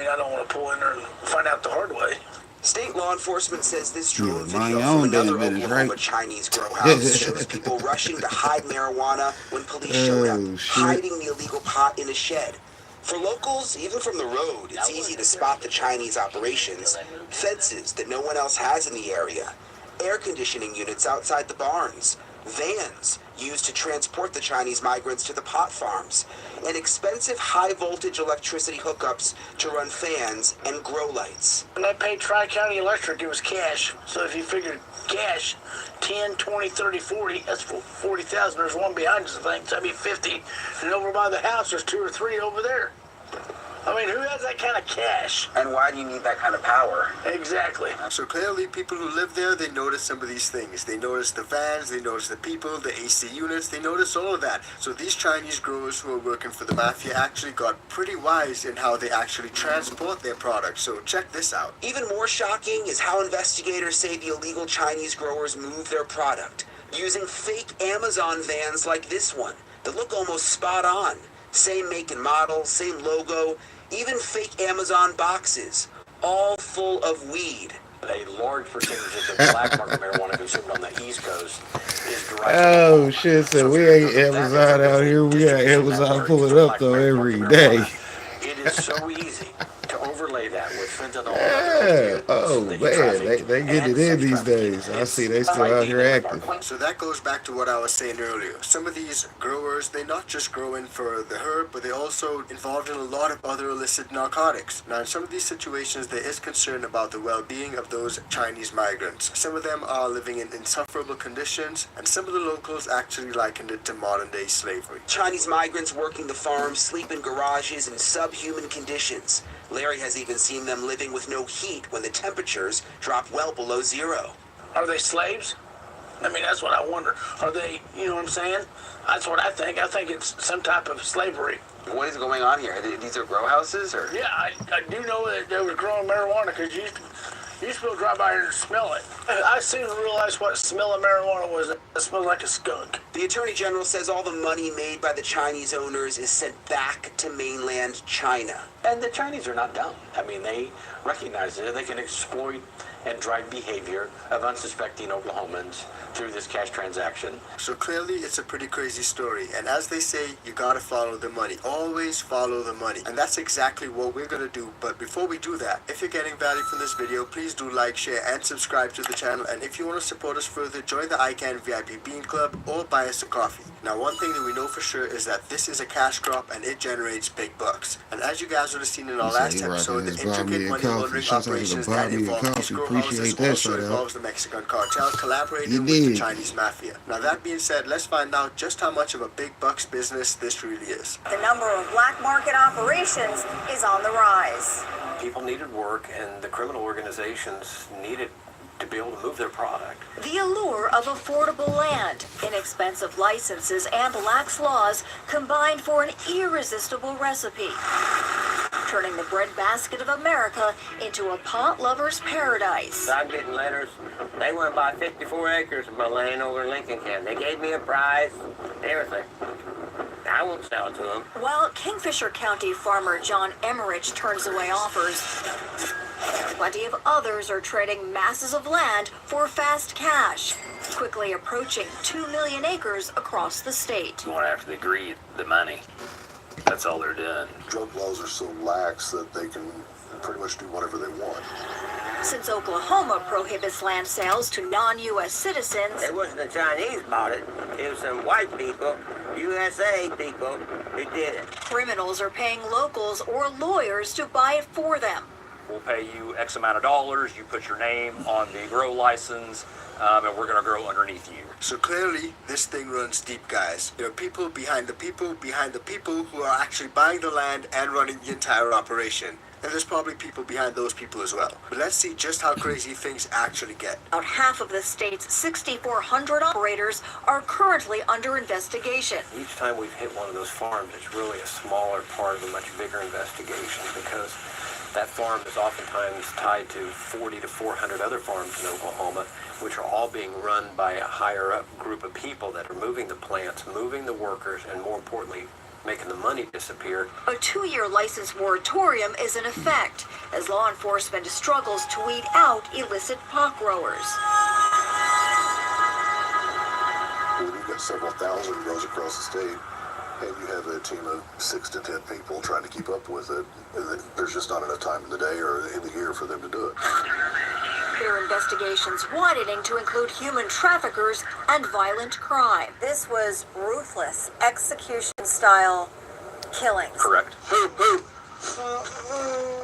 I don't want to pull in there and find out the hard way. State law enforcement says this drone Yeah, video my own from another damn it is Oklahoma right. Chinese grow house shows people rushing to hide marijuana when police showed up, hiding the illegal pot in a shed. For locals, even from the road, it's easy to spot the Chinese operations. Fences that no one else has in the area. Air conditioning units outside the barns. vans used to transport the Chinese migrants to the pot farms, and expensive high-voltage electricity hookups to run fans and grow lights. When I paid Tri-County Electric, it was cash. So if you figured cash, 10, 20, 30, 40, that's 40,000. There's one behind us, I think. So that'd be 50. And over by the house, there's 2 or 3 over there. I mean, who has that kind of cash? And why do you need that kind of power? Exactly. So clearly people who live there, they notice some of these things. They notice the vans, they notice the people, the AC units, they notice all of that. So these Chinese growers who are working for the mafia actually got pretty wise in how they actually transport their products. So check this out. Even more shocking is how investigators say the illegal Chinese growers move their product, using fake Amazon vans like this one that look almost spot on. Same make and model, same logo, even fake Amazon boxes, all full of weed. A large percentage of the black market marijuana consumed on the East Coast is derived. Oh shit! So we ain't Amazon out here. We got Amazon pulling up though every day. It is so easy to overlay that with fentanyl. Yeah. Oh man, they get it in these days. I see they still out here active. So that goes back to what I was saying earlier. Some of these growers, they're not just growing for the herb, but they're also involved in a lot of other illicit narcotics. Now, in some of these situations, there is concern about the well-being of those Chinese migrants. Some of them are living in insufferable conditions, and some of the locals actually likened it to modern-day slavery. Chinese migrants working the farms sleep in garages in subhuman conditions. Larry has even seen them living with no heat when the temperatures drop well below zero. Are they slaves? I mean, that's what I wonder. Are they, you know what I'm saying? That's what I think. I think it's some type of slavery. What is going on here? These are grow houses, or? Yeah, I do know that they were growing marijuana because you used to be able to drive by here and smell it. I soon realized what smell of marijuana was. It smelled like a skunk. The Attorney General says all the money made by the Chinese owners is sent back to mainland China. And the Chinese are not dumb. I mean, they recognize that they can exploit and drive behavior of unsuspecting Oklahomans through this cash transaction. So clearly it's a pretty crazy story, and as they say, you gotta follow the money. Always follow the money, and that's exactly what we're gonna do. But before we do that, if you're getting value from this video, please do like, share, and subscribe to the channel. And if you want to support us further, join the ICANN VIP Bean Club or buy us a coffee. Now, one thing that we know for sure is that this is a cash crop and it generates big bucks. And as you guys would have seen in our last episode, the intricate money laundering operations that involve these grow houses also involves the Mexican cartel collaborating with the Chinese mafia. Now, that being said, let's find out just how much of a big bucks business this really is. The number of black market operations is on the rise. People needed work, and the criminal organizations needed to be able to move their product. The allure of affordable land, inexpensive licenses, and lax laws combined for an irresistible recipe, turning the breadbasket of America into a pot lover's paradise. I'm getting letters. They want to buy 54 acres of my land over in Lincoln County. They gave me a price, everything. I won't sell it to them. While Kingfisher County farmer John Emmerich turns away offers, plenty of others are trading masses of land for fast cash, quickly approaching 2 million acres across the state. Going after the greed, the money. That's all they're doing. Drug laws are so lax that they can pretty much do whatever they want. Since Oklahoma prohibits land sales to non-U.S. citizens, It wasn't the Chinese bought it. It was some white people, USA people, who did it. criminals are paying locals or lawyers to buy it for them. We'll pay you X amount of dollars, you put your name on the grow license, and we're going to grow underneath you. So clearly, this thing runs deep, guys. There are people behind the people who are actually buying the land and running the entire operation. And there's probably people behind those people as well. But let's see just how crazy things actually get. About half of the state's 6,400 operators are currently under investigation. Each time we've hit one of those farms, it's really a smaller part of a much bigger investigation, because that farm is oftentimes tied to 40 to 400 other farms in Oklahoma, which are all being run by a higher up group of people that are moving the plants, moving the workers, and more importantly, making the money disappear. A 2-year license moratorium is in effect as law enforcement struggles to weed out illicit pot growers. We've got several thousand grows across the state, and you have a team of 6 to 10 people trying to keep up with it. There's just not enough time in the day or in the year for them to do it. their investigations widening to include human traffickers and violent crime. This was ruthless, execution-style killings. Correct. Who?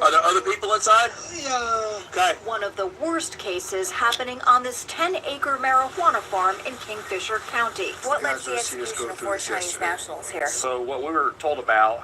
Are there other people inside? Yeah. Okay. One of the worst cases happening on this 10-acre marijuana farm in Kingfisher County. What led to the execution of 4 Chinese nationals here? So what we were told about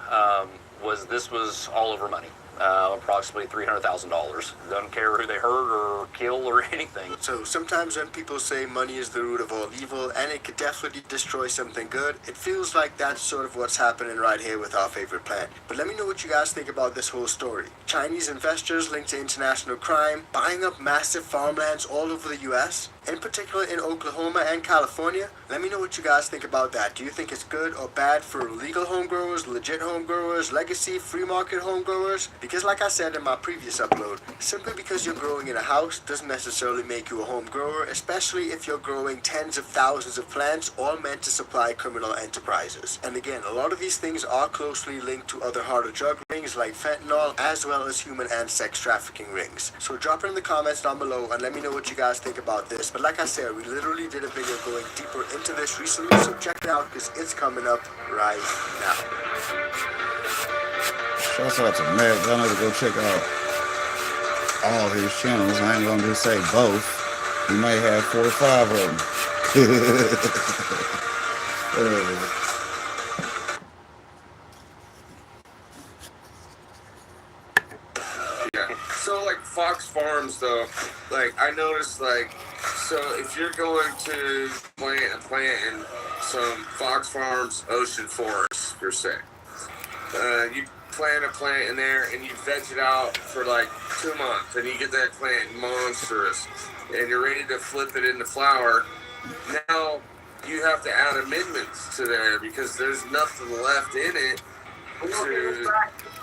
was this was all over money. Approximately $300,000. Doesn't care who they hurt or kill or anything. So sometimes when people say money is the root of all evil and it could definitely destroy something good, it feels like that's sort of what's happening right here with our favorite plant. But let me know what you guys think about this whole story. Chinese investors linked to international crime, buying up massive farmlands all over the US, in particular in Oklahoma and California. Let me know what you guys think about that. Do you think it's good or bad for legal home growers, legit home growers, legacy, free market home growers? Because like I said in my previous upload, simply because you're growing in a house doesn't necessarily make you a home grower, especially if you're growing tens of thousands of plants all meant to supply criminal enterprises. And again, a lot of these things are closely linked to other harder drug rings like fentanyl, as well as human and sex trafficking rings. So drop it in the comments down below and let me know what you guys think about this. But like I said, we literally did a video going deeper into this recently, so check it out because it's coming up right now. Shouts out to Matt. Y'all need to go check out all his channels. I ain't gonna just say both. He may have 4 or 5 of them. Yeah. So like Fox Farms though, like I noticed like, so if you're going to plant a plant in some Fox Farms ocean forest, per se, you plant a plant in there and you veg it out for like 2 months and you get that plant monstrous and you're ready to flip it into flower. Now you have to add amendments to there because there's nothing left in it.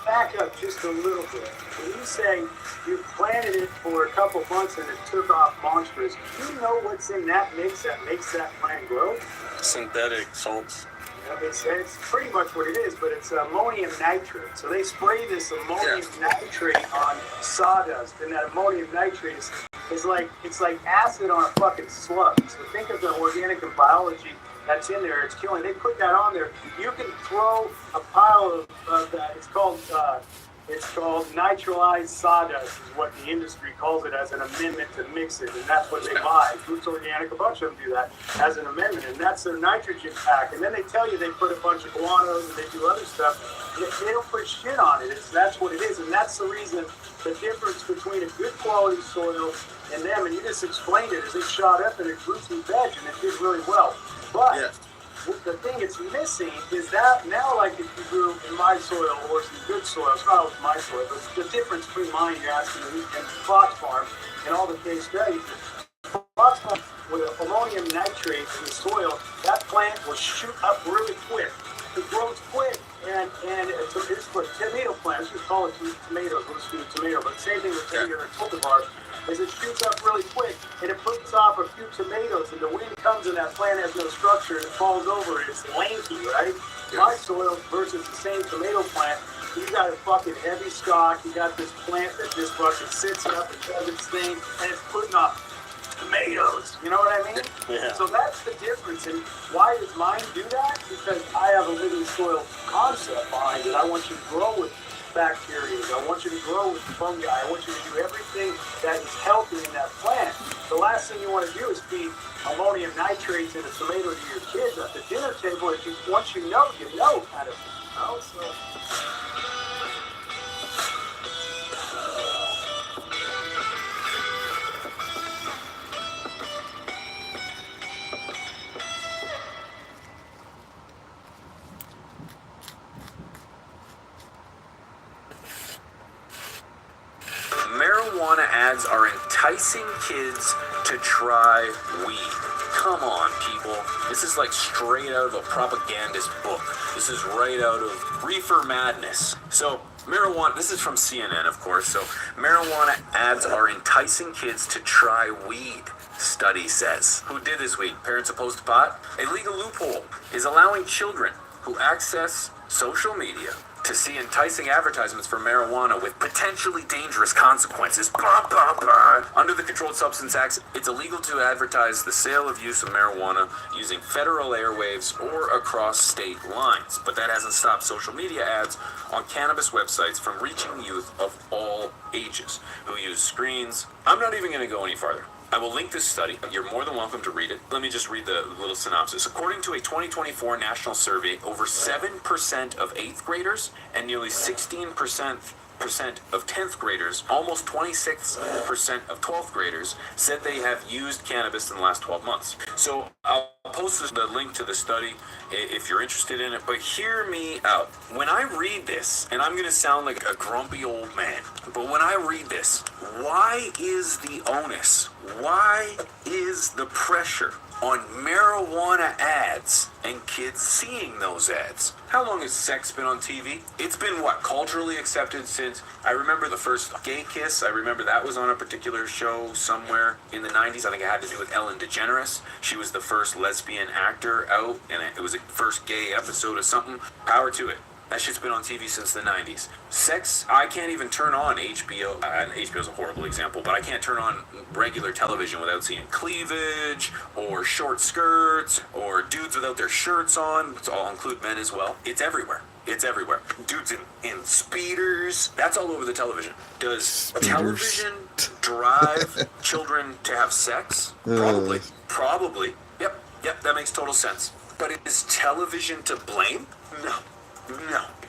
Back up just a little bit. When you say you planted it for a couple months and it took off monstrous, do you know what's in that mix that makes that plant grow? Synthetic salts. It's pretty much what it is, but it's ammonium nitrate. So they spray this ammonium nitrate on sawdust, and that ammonium nitrate is like, it's like acid on a fucking slug. So think of the organic and biology that's in there. It's killing. They put that on there. You can throw a pile of that. It's called nitralized sawdust is what the industry calls it as an amendment to mix it, and that's what they buy. Roots Organic, a bunch of them do that as an amendment, and that's their nitrogen pack. And then they tell you they put a bunch of guanos and they do other stuff. They don't put shit on it. That's what it is, and that's the reason the difference between a good quality soil and them. And you just explained it, is it shot up and it grew some veg and it did really well. But the thing it's missing is that now, like if you grew in my soil or some good soil, it's not always my soil, but the difference between mine, you're asking, and Fox Farm and all the case studies, Fox Farm with ammonium nitrate in the soil, that plant will shoot up really quick. It grows quick, and it's for tomato plants. Just call it tomatoes. We'll just do tomato, but same thing with tomato and cultivars. Is it shoots up really quick and it puts off a few tomatoes and the wind comes and that plant has no structure and it falls over and it's lanky, right? My soil versus the same tomato plant, you got a fucking heavy stalk, you got this plant that just fucking sits up and does its thing and it's putting off tomatoes, you know what I mean? Yeah. So that's the difference. And why does mine do that? Because I have a living soil concept behind it. I want you to grow with bacteria. I want you to grow with fungi. I want you to do everything that is healthy in that plant. The last thing you want to do is feed ammonium nitrates in a tomato to your kids at the dinner table. If you, once you know kind of, you know, so. Marijuana ads are enticing kids to try weed. Come on, people. This is like straight out of a propagandist book. This is right out of Reefer Madness. So, marijuana, this is from CNN, of course. So, marijuana ads are enticing kids to try weed, study says. Who did this weed? Parents opposed to pot? A legal loophole is allowing children who access social media to see enticing advertisements for marijuana with potentially dangerous consequences. Bah, bah, bah. Under the Controlled Substance Act, it's illegal to advertise the sale of use of marijuana using federal airwaves or across state lines. But that hasn't stopped social media ads on cannabis websites from reaching youth of all ages who use screens. I'm not even going to go any farther. I will link this study. You're more than welcome to read it. Let me just read the little synopsis. According to a 2024 national survey, over 7% of 8th graders and nearly 16% of 10th graders, almost 26% of 12th graders, said they have used cannabis in the last 12 months. So I'll post the link to the study if you're interested in it, but hear me out. When I read this, and I'm going to sound like a grumpy old man, but when I read this, why is the onus, why is the pressure on marijuana ads and kids seeing those ads? How long has sex been on TV? It's been, what, culturally accepted since, I remember the first gay kiss. I remember that was on a particular show somewhere in the 90s. I think it had to do with Ellen DeGeneres. She was the first lesbian actor out, and it was the first gay episode of something. Power to it. That shit's been on TV since the 90s. Sex, I can't even turn on HBO. HBO's a horrible example, but I can't turn on regular television without seeing cleavage, or short skirts, or dudes without their shirts on. I'll include men as well. It's everywhere. It's everywhere. Dudes in speeders. That's all over the television. Does television drive children to have sex? Probably. Probably. Yep, that makes total sense. But is television to blame? No.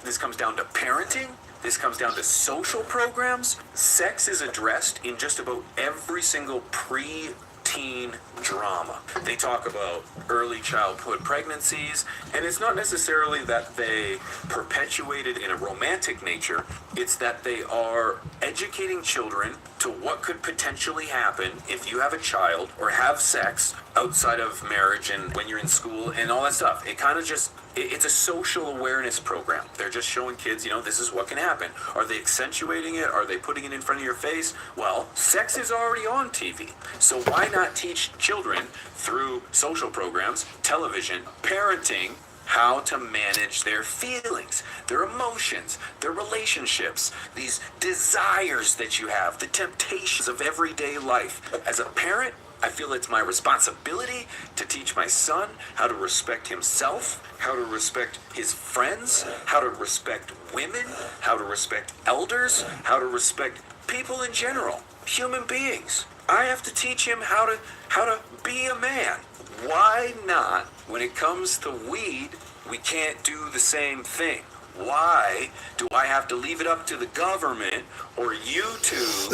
This comes down to parenting. This comes down to social programs. Sex is addressed in just about every single pre-teen drama. They talk about early childhood pregnancies, and it's not necessarily that they perpetuate it in a romantic nature. It's that they are educating children to what could potentially happen if you have a child or have sex outside of marriage and when you're in school and all that stuff. It kind of just, it's a social awareness program. They're just showing kids, this is what can happen. Are they accentuating it? Are they putting it in front of your face? Well, sex is already on TV. So why not teach children through social programs, television, parenting, how to manage their feelings, their emotions, their relationships, these desires that you have, the temptations of everyday life. As a parent, I feel it's my responsibility to teach my son how to respect himself, how to respect his friends, how to respect women, how to respect elders, how to respect people in general, human beings. I have to teach him how to be a man. Why not, when it comes to weed, we can't do the same thing? Why do I have to leave it up to the government or YouTube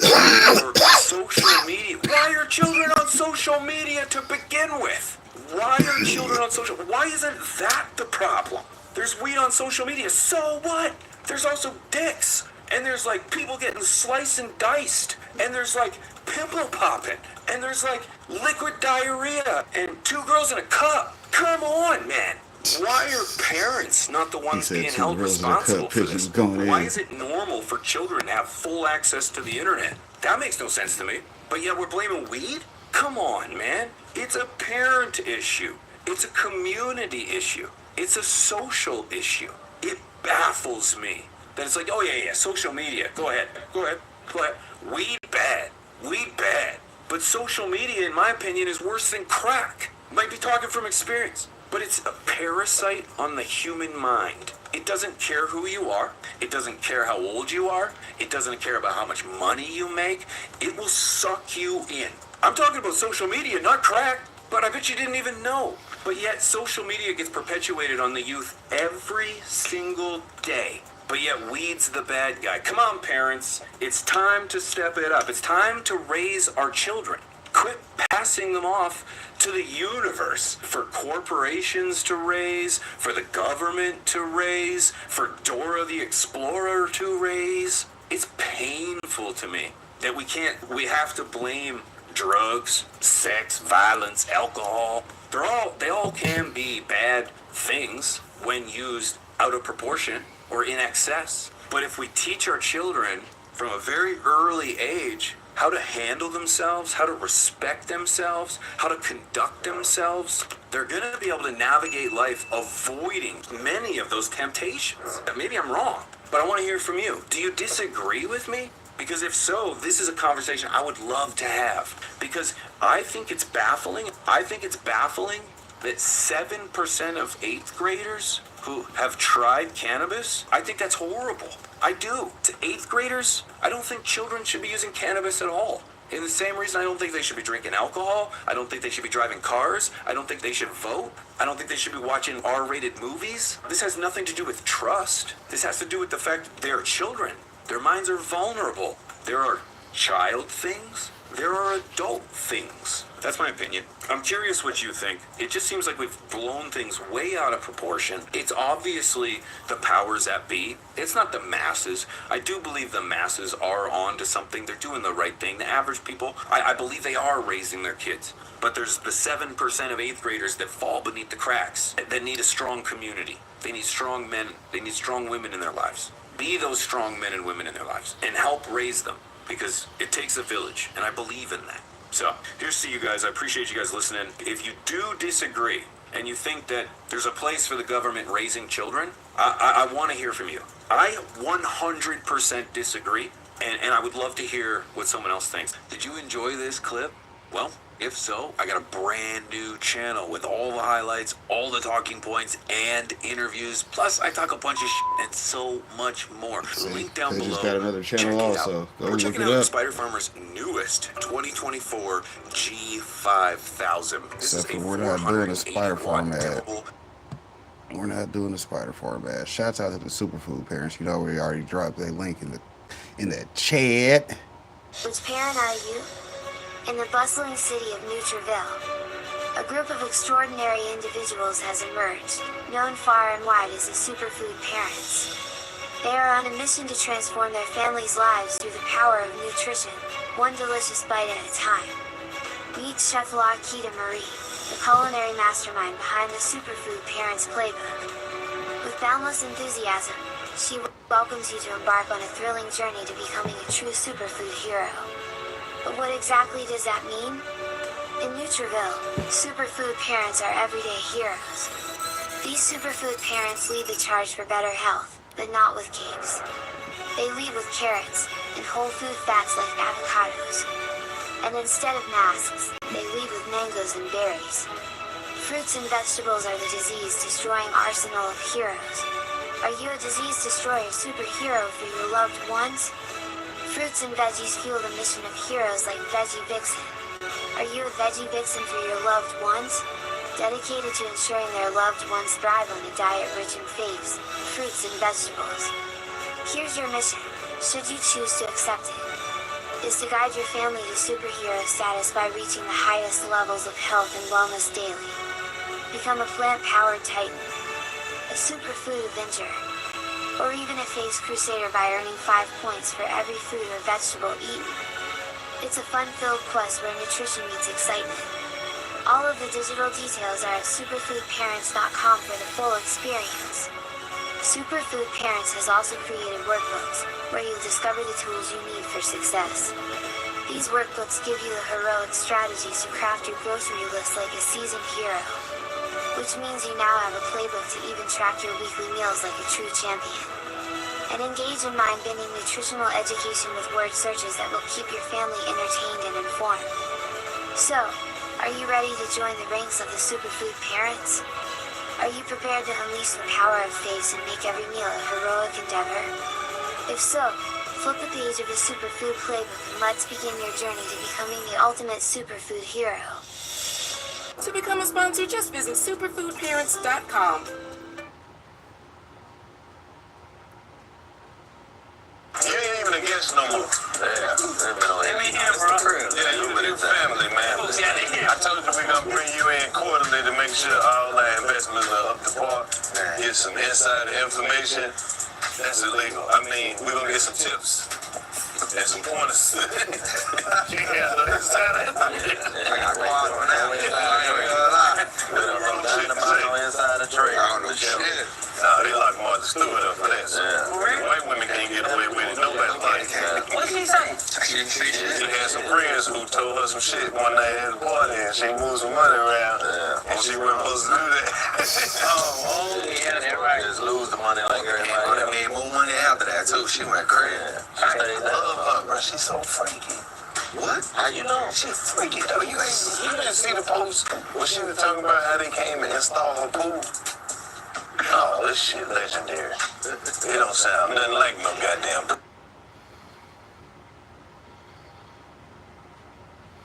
or social media? Why are children on social media to begin with? Why are children on social? Why isn't that the problem? There's weed on social media, so what? There's also dicks, and there's people getting sliced and diced, and there's pimple popping, and there's liquid diarrhea, and 2 girls in a cup. Come on, man. Why are parents not the ones being held responsible for this? Why is it normal for children to have full access to the internet? That makes no sense to me. But yet we're blaming weed? Come on, man. It's a parent issue. It's a community issue. It's a social issue. It baffles me that it's oh yeah, social media. Go ahead. Weed bad. But social media, in my opinion, is worse than crack. Might be talking from experience. But it's a parasite on the human mind. It doesn't care who you are. It doesn't care how old you are. It doesn't care about how much money you make. It will suck you in. I'm talking about social media, not crack. But I bet you didn't even know. But yet social media gets perpetuated on the youth every single day. But yet weed's the bad guy. Come on, parents. It's time to step it up. It's time to raise our children. Quit passing them off to the universe for corporations to raise, for the government to raise, for Dora the Explorer to raise. It's painful to me that we have to blame drugs, sex, violence, alcohol. They all can be bad things when used out of proportion or in excess. But if we teach our children from a very early age how to handle themselves, how to respect themselves, how to conduct themselves, they're going to be able to navigate life avoiding many of those temptations. Maybe I'm wrong, but I want to hear from you. Do you disagree with me? Because if so, this is a conversation I would love to have. Because I think it's baffling. I think it's baffling that 7% of 8th graders who have tried cannabis, I think that's horrible. I do. To 8th graders, I don't think children should be using cannabis at all. In the same reason I don't think they should be drinking alcohol, I don't think they should be driving cars, I don't think they should vote, I don't think they should be watching R-rated movies. This has nothing to do with trust. This has to do with the fact that they're children. Their minds are vulnerable. There are child things, there are adult things. That's my opinion. I'm curious what you think. It just seems like we've blown things way out of proportion. It's obviously the powers that be. It's not the masses. I do believe the masses are on to something. They're doing the right thing. The average people, I believe they are raising their kids. But there's the 7% of 8th graders that fall beneath the cracks, that need a strong community. They need strong men. They need strong women in their lives. Be those strong men and women in their lives and help raise them, because it takes a village, and I believe in that. So, here's to you guys. I appreciate you guys listening. If you do disagree and you think that there's a place for the government raising children, I want to hear from you. I 100% disagree, and I would love to hear what someone else thinks. Did you enjoy this clip? Well, if so, I got a brand new channel with all the highlights, all the talking points, and interviews. Plus, I talk a bunch of shit and so much more. Link down below. Just got another channel also. Go We're look checking it out up. Spider Farmer's newest 2024 G5000. This Except is for a we're not doing a Spider 480 Farm watt ad. durable. We're not doing a Spider Farm ad. Shouts out to the superfood parents. You know we already dropped that link in the chat. Which parent are you? In the bustling city of Nutriville, a group of extraordinary individuals has emerged, known far and wide as the Superfood Parents. They are on a mission to transform their families' lives through the power of nutrition, one delicious bite at a time. Meet Chef Lakita Marie, the culinary mastermind behind the Superfood Parents playbook. With boundless enthusiasm, she welcomes you to embark on a thrilling journey to becoming a true superfood hero. But what exactly does that mean? In Nutriville, superfood parents are everyday heroes. These superfood parents lead the charge for better health, but not with capes. They lead with carrots and whole food fats like avocados. And instead of masks, they lead with mangoes and berries. Fruits and vegetables are the disease-destroying arsenal of heroes. Are you a disease-destroyer superhero for your loved ones? Fruits and veggies fuel the mission of heroes like Veggie Vixen. Are you a Veggie Vixen for your loved ones? Dedicated to ensuring their loved ones thrive on a diet rich in faves, fruits and vegetables. Here's your mission, should you choose to accept it, is to guide your family to superhero status by reaching the highest levels of health and wellness daily. Become a plant-powered titan, a superfood avenger, or even a face crusader by earning 5 points for every fruit or vegetable eaten. It's a fun-filled quest where nutrition meets excitement. All of the digital details are at superfoodparents.com for the full experience. Superfood Parents has also created workbooks, where you'll discover the tools you need for success. These workbooks give you the heroic strategies to craft your grocery list like a seasoned hero. Which means you now have a playbook to even track your weekly meals like a true champion. And engage in mind-bending nutritional education with word searches that will keep your family entertained and informed. So, are you ready to join the ranks of the Superfood Parents? Are you prepared to unleash the power of faith and make every meal a heroic endeavor? If so, flip the page of the Superfood Playbook and let's begin your journey to becoming the ultimate superfood hero. To become a sponsor, just visit superfoodparents.com. You ain't even a guest no more. Yeah, you with your family, man. I told you we're gonna bring you in quarterly to make sure all our investments are up to par. Get some insider information. That's illegal. I mean, we're gonna get some tips. And some pointers. You got no insider information. Inside trade. I don't know shit. Nah, they lock Martha Stewart up for that. White women can't get away with it. Nobody like it. What'd she say? She has she moved some money around, and she wasn't supposed to do that. Yeah, they're right. Just lose the money like everybody else. Made more money after that too. She went crazy. I love her, bro. She's so freaky. What? How you know? She freaky though. You didn't see the post when she was talking about how they came and installed her pool. Oh, this shit legendary. It don't sound nothing like no goddamn.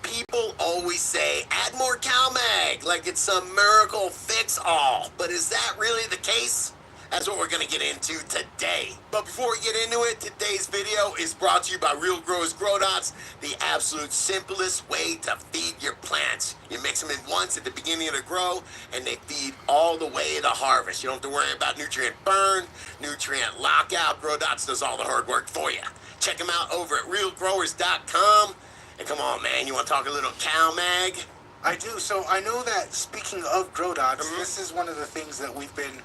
People always say, add more CalMag, like it's some miracle fix-all. But is that really the case? That's what we're going to get into today. But before we get into it, today's video is brought to you by Real Growers Grow Dots, the absolute simplest way to feed your plants. You mix them in once at the beginning of the grow, and they feed all the way to harvest. You don't have to worry about nutrient burn, nutrient lockout. Grow Dots does all the hard work for you. Check them out over at realgrowers.com. And come on, man, you want to talk a little CalMag? I do. So I know that, speaking of Grow Dots, this is one of the things that we've been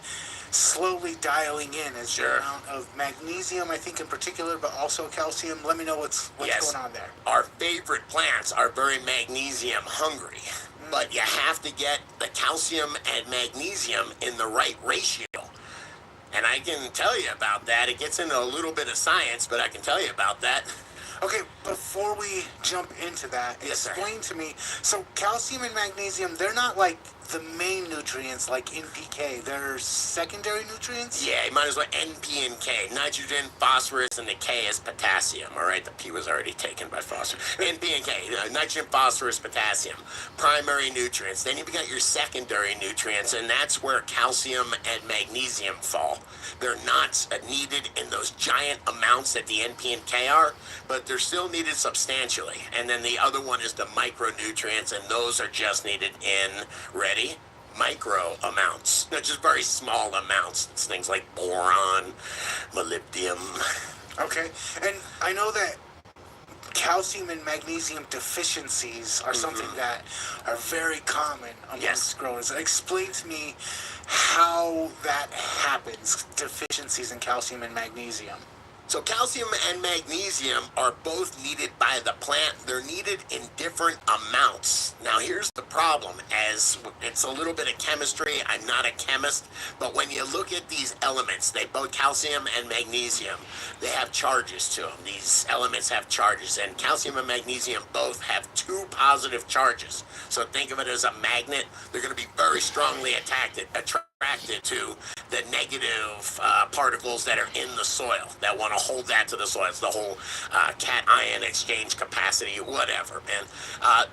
slowly dialing in is the amount of magnesium, I think in particular, but also calcium. Let me know what's going on there. Our favorite plants are very magnesium hungry, but you have to get the calcium and magnesium in the right ratio. And I can tell you about that. It gets into a little bit of science, but I can tell you about that. Okay, before we jump into that, explain to me, so calcium and magnesium, they're not like the main nutrients like NPK, they're secondary nutrients? Yeah, you might as well NP and K. Nitrogen, phosphorus, and the K is potassium. All right, the P was already taken by phosphorus. NP and K, nitrogen, phosphorus, potassium, primary nutrients. Then you've got your secondary nutrients, and that's where calcium and magnesium fall. They're not needed in those giant amounts that the NP and K are, but they're still needed substantially. And then the other one is the micronutrients, and those are just needed in, ready, micro amounts. They're just very small amounts. It's things like boron, molybdenum. Okay, and I know that calcium and magnesium deficiencies are something that are very common amongst growers. Explain to me how that happens, deficiencies in calcium and magnesium. So calcium and magnesium are both needed by the plant. They're needed in different amounts. Now here's the problem, as it's a little bit of chemistry. I'm not a chemist, but when you look at these elements, they both calcium and magnesium, they have charges to them. These elements have charges, and calcium and magnesium both have two positive charges. So think of it as a magnet. They're going to be very strongly attracted to the negative particles that are in the soil that want to hold that to the soil. It's the whole cation exchange capacity, whatever. And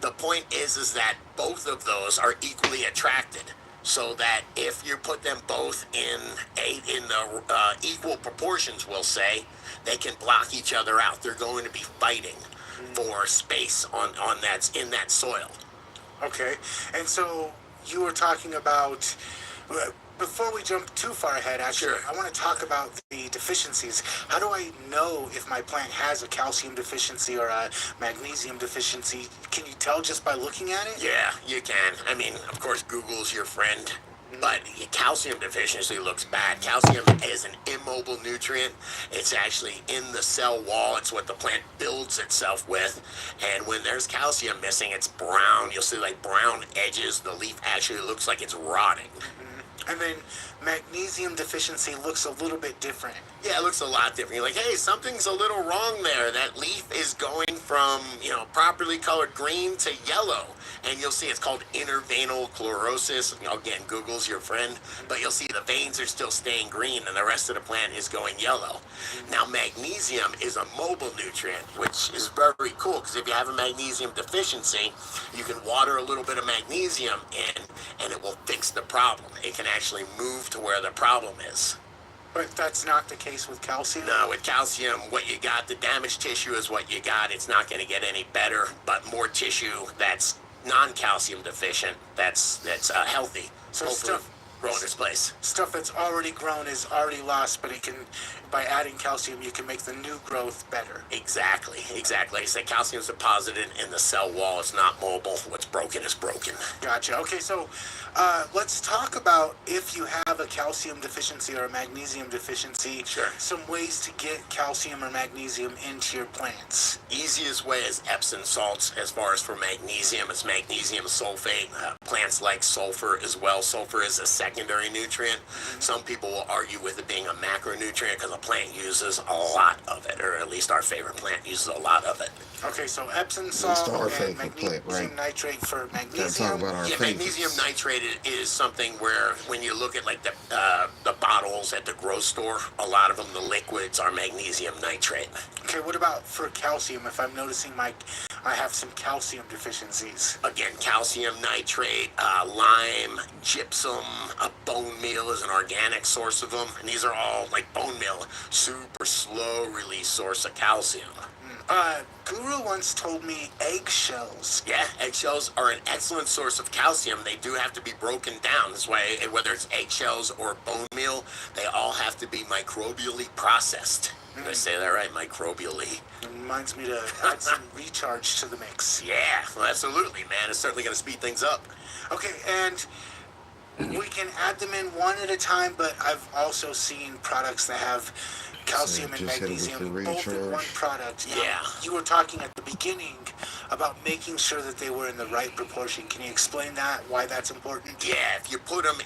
the point is that both of those are equally attracted. So that if you put them both in the equal proportions, we'll say, they can block each other out. They're going to be fighting for space in that soil. Okay, and so you were talking about, before we jump too far ahead, actually, I want to talk about the deficiencies. How do I know if my plant has a calcium deficiency or a magnesium deficiency? Can you tell just by looking at it? Yeah, you can. I mean, of course, Google's your friend. But calcium deficiency looks bad. Calcium is an immobile nutrient. It's actually in the cell wall. It's what the plant builds itself with. And when there's calcium missing, it's brown. You'll see like brown edges. The leaf actually looks like it's rotting. And then magnesium deficiency looks a little bit different. Yeah, it looks a lot different. You're like, hey, something's a little wrong there. That leaf is going from, properly colored green to yellow. And you'll see it's called interveinal chlorosis. Again, Google's your friend. But you'll see the veins are still staying green and the rest of the plant is going yellow. Now, magnesium is a mobile nutrient, which is very cool because if you have a magnesium deficiency, you can water a little bit of magnesium in and it will fix the problem. It can actually move to where the problem is. But that's not the case with calcium? No, with calcium, what you got, the damaged tissue is what you got. It's not going to get any better, but more tissue that's non-calcium deficient, that's healthy. So grow in its place. Stuff that's already grown is already lost, but it can, by adding calcium, you can make the new growth better. Exactly. Like I say, calcium's deposited in the cell wall. It's not mobile. What's broken is broken. Gotcha. Okay, so let's talk about if you have a calcium deficiency or a magnesium deficiency. Sure. Some ways to get calcium or magnesium into your plants. Easiest way is Epsom salts. As far as for magnesium, it's magnesium sulfate. Plants like sulfur as well. Sulfur is a secondary nutrient. Some people will argue with it being a macronutrient because a plant uses a lot of it, or at least our favorite plant uses a lot of it. Okay, so Epsom salt and magnesium nitrate for magnesium. Magnesium nitrate is something where when you look at like the bottles at the grocery store, a lot of them, the liquids are magnesium nitrate. Okay, what about for calcium? If I'm noticing I have some calcium deficiencies. Again, calcium nitrate, lime, gypsum, bone meal is an organic source of them, and these are all like bone meal, super slow release source of calcium. Guru once told me eggshells. Yeah, eggshells are an excellent source of calcium. They do have to be broken down. That's why whether it's eggshells or bone meal, they all have to be microbially processed. Did I say that right? Microbially. It reminds me to add some recharge to the mix. Yeah, well, absolutely, man. It's certainly going to speed things up. Okay, and we can add them in one at a time, but I've also seen products that have calcium and magnesium both in one product. Yeah. You were talking at the beginning about making sure that they were in the right proportion. Can you explain that, why that's important? Yeah, if you put them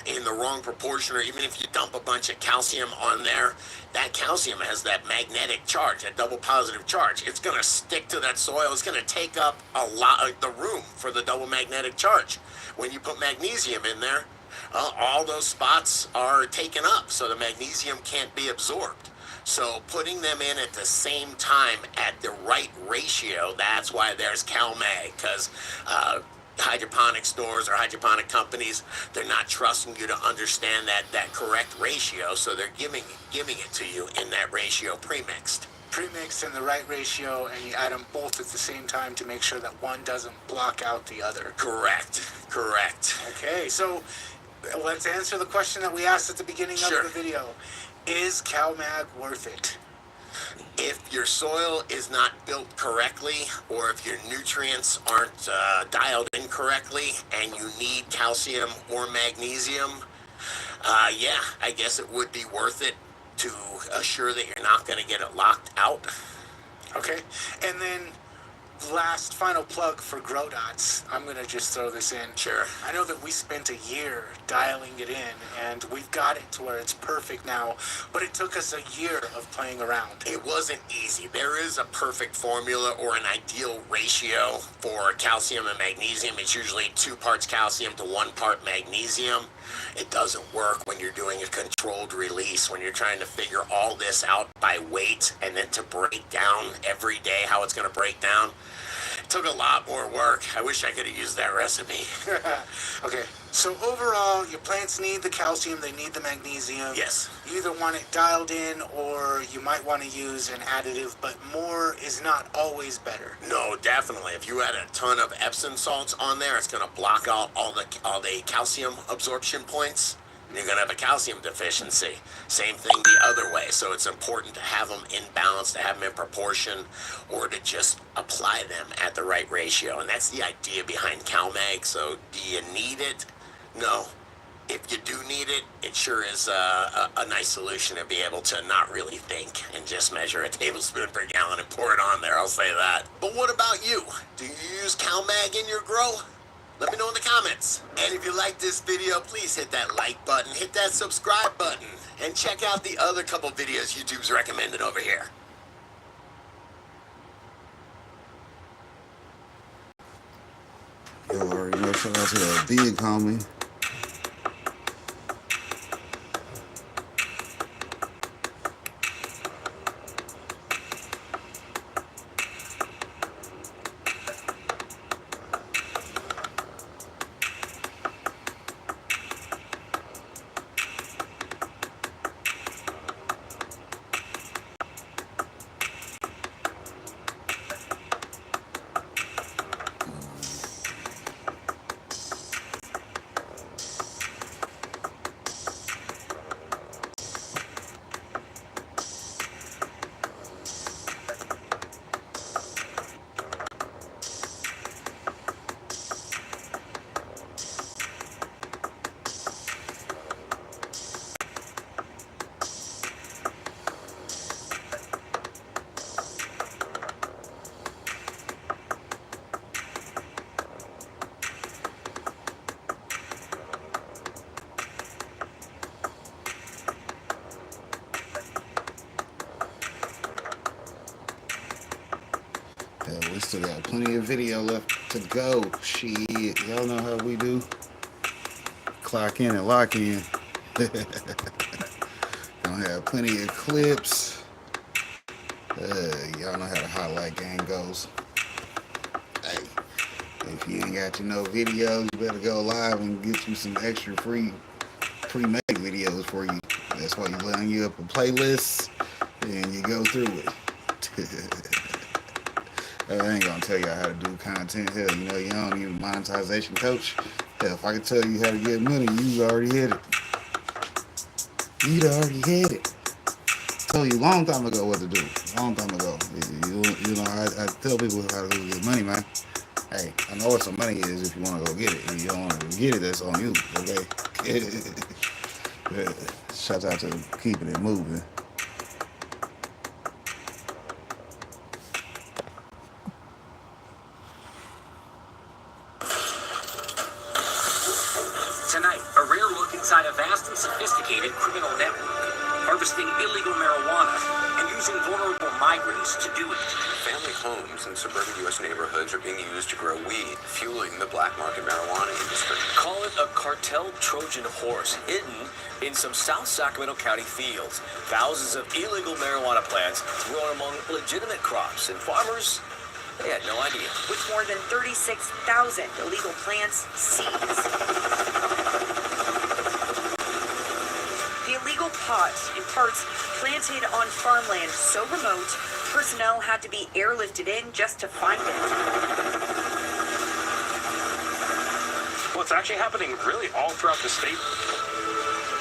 in the wrong proportion, or even if you dump a bunch of calcium on there, that calcium has that magnetic charge, that double positive charge. It's going to stick to that soil. It's going to take up a lot of the room for the double magnetic charge. When you put magnesium in there, all those spots are taken up, so the magnesium can't be absorbed. So putting them in at the same time at the right ratio, that's why there's CalMag, because hydroponic stores or hydroponic companies, they're not trusting you to understand that correct ratio, so they're giving it to you in that ratio pre-mixed. Pre-mixed in the right ratio, and you add them both at the same time to make sure that one doesn't block out the other. Correct. Okay, so let's answer the question that we asked at the beginning of the video. Is CalMag worth it? If your soil is not built correctly, or if your nutrients aren't dialed in correctly, and you need calcium or magnesium, yeah, I guess it would be worth it to assure that you're not going to get it locked out. Okay, and then last final plug for Grow Dots. I'm going to just throw this in. Sure. I know that we spent a year dialing it in, and we've got it to where it's perfect now, but it took us a year of playing around. It wasn't easy. There is a perfect formula or an ideal ratio for calcium and magnesium. It's usually 2 parts calcium to 1 part magnesium. It doesn't work when you're doing a controlled release, when you're trying to figure all this out by weight and then to break down every day how it's going to break down. It took a lot more work. I wish I could have used that recipe. Okay, so overall, your plants need the calcium, they need the magnesium. Yes. You either want it dialed in, or you might want to use an additive, but more is not always better. No, definitely. If you add a ton of Epsom salts on there, it's going to block out all the calcium absorption points. You're going to have a calcium deficiency. Same thing the other way. So it's important to have them in balance, to have them in proportion, or to just apply them at the right ratio. And that's the idea behind CalMag. So do you need it? No. If you do need it, it sure is a nice solution to be able to not really think and just measure a tablespoon per gallon and pour it on there. I'll say that. But what about you? Do you use CalMag in your grow? Let me know in the comments. And if you like this video, please hit that like button, hit that subscribe button, and check out the other couple videos YouTube's recommended over here. Yo, already know, shout out to that big homie. Still got plenty of video left to go. Shit, y'all know how we do. Clock in and lock in. Gonna have plenty of clips. Y'all know how the highlight game goes. Hey, if you ain't got no videos, you better go live and get you some extra free pre-made videos for you. That's why you line you up a playlist and you go through it. I ain't gonna tell y'all how to do content. Hell, you know, you don't need a monetization coach. Hell, if I could tell you how to get money, you'd already hit it. You'd already hit it. Told you a long time ago what to do. Long time ago. You know, I tell people how to get money, man. Hey, I know what some money is if you want to go get it. If you don't want to get it, that's on you, okay? Shout out to keeping it moving. Tonight, a rare look inside a vast and sophisticated criminal network, harvesting illegal marijuana and using vulnerable migrants to do it. Family homes in suburban U.S. neighborhoods are being used to grow weed, fueling the black market marijuana industry. Call it a cartel Trojan horse hidden in some South Sacramento County fields. Thousands of illegal marijuana plants grown among legitimate crops, and farmers, they had no idea. With more than 36,000 illegal plants seized. The illegal pot, in parts planted on farmland so remote, personnel had to be airlifted in just to find it. Well, it's actually happening really all throughout the state.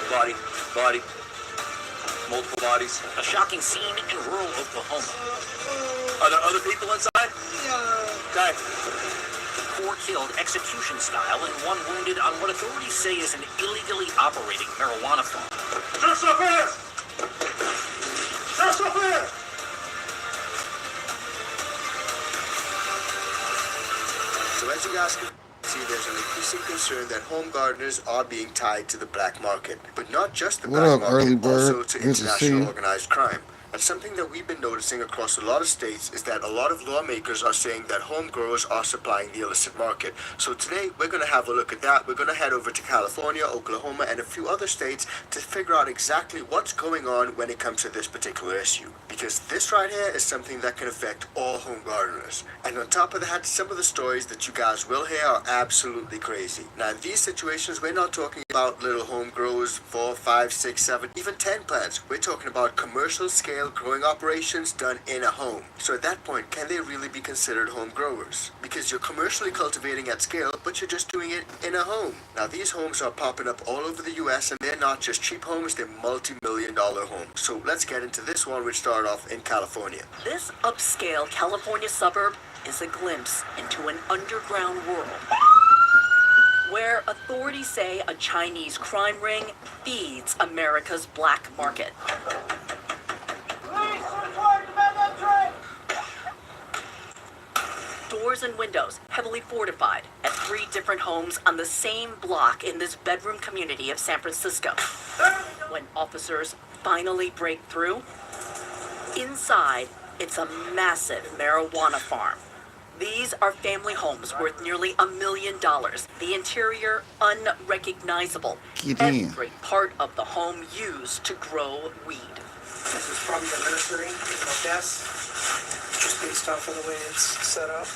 Body, multiple bodies. A shocking scene in rural Oklahoma. Are there other people inside? Yeah. Okay. 4 killed execution style and 1 wounded on what authorities say is an illegally operating marijuana farm. Just up here! Just up here! So as you guys can see, there's an increasing concern that home gardeners are being tied to the black market. But not just the black market, also to international organized crime. And something that we've been noticing across a lot of states is that a lot of lawmakers are saying that home growers are supplying the illicit market. So today, we're going to have a look at that. We're going to head over to California, Oklahoma, and a few other states to figure out exactly what's going on when it comes to this particular issue. Because this right here is something that can affect all home gardeners. And on top of that, some of the stories that you guys will hear are absolutely crazy. Now, in these situations, we're not talking about little home growers, 4, 5, 6, 7, even 10 plants. We're talking about commercial scale growing operations done in a home. So at that point, can they really be considered home growers? Because you're commercially cultivating at scale, but you're just doing it in a home. Now, these homes are popping up all over the US, and they're not just cheap homes, they're multi-million-dollar homes. So let's get into this one, which started off in California. This upscale California suburb is a glimpse into an underground world where authorities say a Chinese crime ring feeds America's black market. Doors and windows heavily fortified at 3 different homes on the same block in this bedroom community of San Francisco. When officers finally break through, inside, it's a massive marijuana farm. These are family homes worth nearly $1 million. The interior unrecognizable. Every part of the home used to grow weed. This is from the nursery, I guess, just based off of the way it's set up.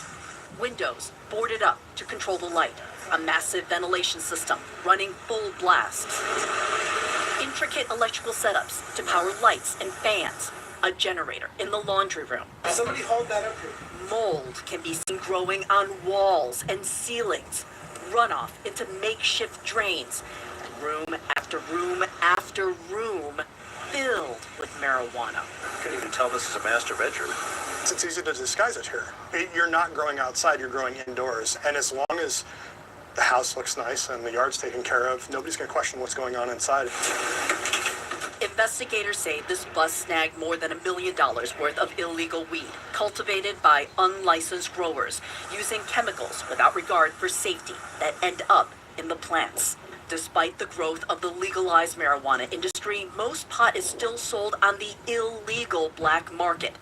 Windows boarded up to control the light. A massive ventilation system running full blast. Intricate electrical setups to power lights and fans. A generator in the laundry room. Somebody hold that up here. Mold can be seen growing on walls and ceilings. Runoff into makeshift drains. Room after room after room filled with marijuana. You can't even tell this is a master bedroom. It's easy to disguise it here. You're not growing outside, you're growing indoors. And as long as the house looks nice and the yard's taken care of, nobody's going to question what's going on inside. Investigators say this bust snagged more than $1 million worth of illegal weed, cultivated by unlicensed growers, using chemicals without regard for safety that end up in the plants. Despite the growth of the legalized marijuana industry, most pot is still sold on the illegal black market.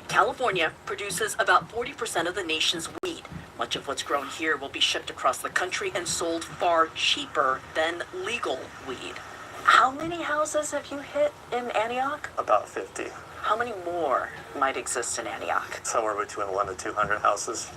California produces about 40% of the nation's weed. Much of what's grown here will be shipped across the country and sold far cheaper than legal weed. How many houses have you hit in Antioch? About 50. How many more might exist in Antioch? Somewhere between 1 to 200 houses.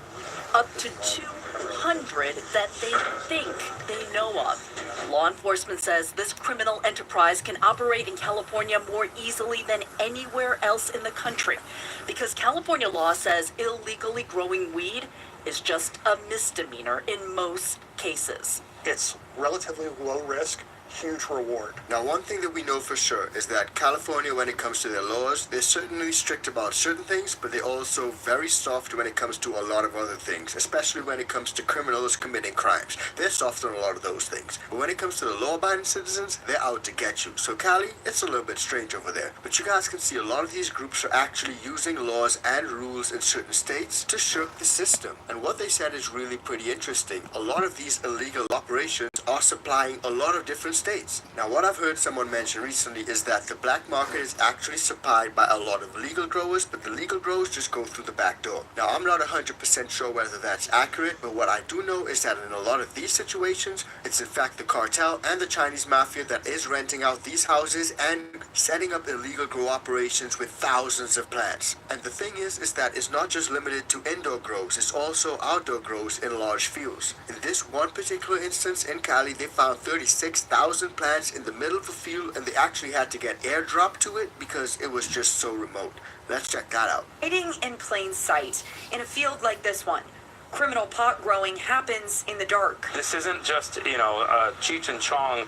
Up to 200 that they think they know of. Law enforcement says this criminal enterprise can operate in California more easily than anywhere else in the country because California law says illegally growing weed is just a misdemeanor in most cases. It's relatively low risk, huge reward. Now, one thing that we know for sure is that California, when it comes to their laws, they're certainly strict about certain things, but they're also very soft when it comes to a lot of other things, especially when it comes to criminals committing crimes. They're soft on a lot of those things. But when it comes to the law-abiding citizens, they're out to get you. So Cali, it's a little bit strange over there. But you guys can see a lot of these groups are actually using laws and rules in certain states to shirk the system. And what they said is really pretty interesting. A lot of these illegal operations are supplying a lot of different states. Now, what I've heard someone mention recently is that the black market is actually supplied by a lot of legal growers, but the legal growers just go through the back door. Now, I'm not 100% sure whether that's accurate, but what I do know is that in a lot of these situations, it's in fact the cartel and the Chinese mafia that is renting out these houses and setting up illegal grow operations with thousands of plants. And the thing is that it's not just limited to indoor grows, it's also outdoor grows in large fields. In this one particular instance in Cali, they found 36,000 plants in the middle of a field, and they actually had to get airdropped to it because it was just so remote. Let's check that out. Hiding in plain sight in a field like this one. Criminal pot growing happens in the dark. This isn't just, Cheech and Chong,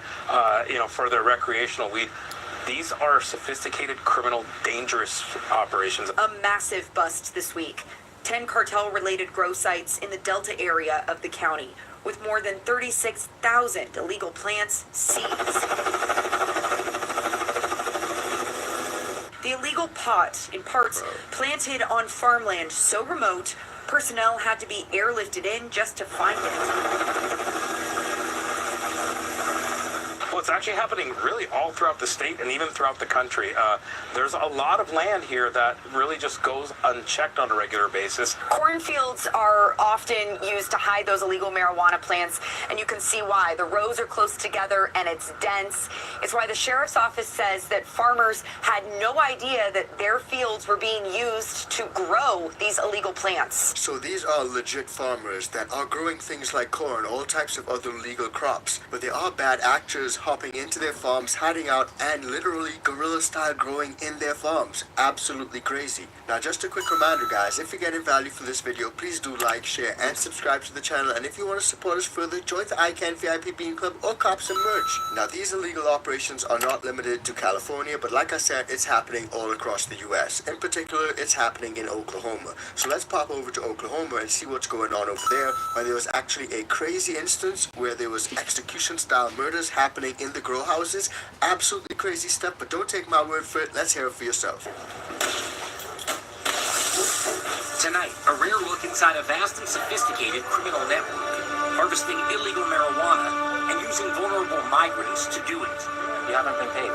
for their recreational weed. These are sophisticated, criminal, dangerous operations. A massive bust this week. 10 cartel-related grow sites in the Delta area of the county, with more than 36,000 illegal plants seized. The illegal pot, in parts, planted on farmland so remote, personnel had to be airlifted in just to find it. Well, it's actually happening really all throughout the state and even throughout the country. There's a lot of land here that really just goes unchecked on a regular basis. Cornfields are often used to hide those illegal marijuana plants, and you can see why. The rows are close together and it's dense. It's why the sheriff's office says that farmers had no idea that their fields were being used to grow these illegal plants. So these are legit farmers that are growing things like corn, all types of other legal crops, but there are bad actors hopping into their farms, hiding out, and literally guerrilla-style growing in their farms. Absolutely crazy. Now, just a quick reminder, guys, if you're getting value from this video, please do like, share, and subscribe to the channel. And if you want to support us further, join the ICANN VIP Bean Club or cop some merch. Now, these illegal operations are not limited to California, but like I said, it's happening all across the U.S. In particular, it's happening in Oklahoma. So let's pop over to Oklahoma and see what's going on over there, where there was actually a crazy instance where there was execution-style murders happening in the grow houses. Absolutely crazy stuff, but don't take my word for it. Let's hear it for yourself. Tonight, a rare look inside a vast and sophisticated criminal network, harvesting illegal marijuana and using vulnerable migrants to do it. You haven't been paid.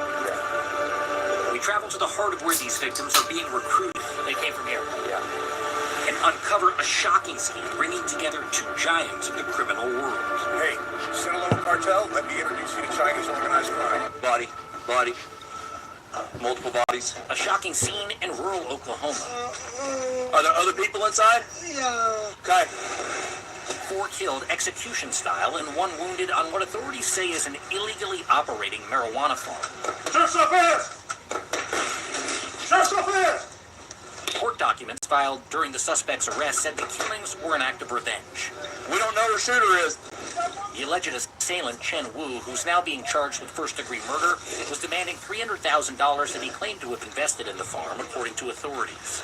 We travel to the heart of where these victims are being recruited. They came from here. Yeah. And uncover a shocking scheme bringing together two giants of the criminal world. Hey, Sinaloa cartel, let me introduce you to Chinese organized crime. Body. Multiple bodies. A shocking scene in rural Oklahoma. Are there other people inside? Yeah. Okay. 4 killed execution style and 1 wounded on what authorities say is an illegally operating marijuana farm. Sheriff's office! Sheriff's office! Court documents filed during the suspect's arrest said the killings were an act of revenge. We don't know who the shooter is. The alleged assailant, Chen Wu, who's now being charged with first-degree murder, was demanding $300,000 that he claimed to have invested in the farm, according to authorities.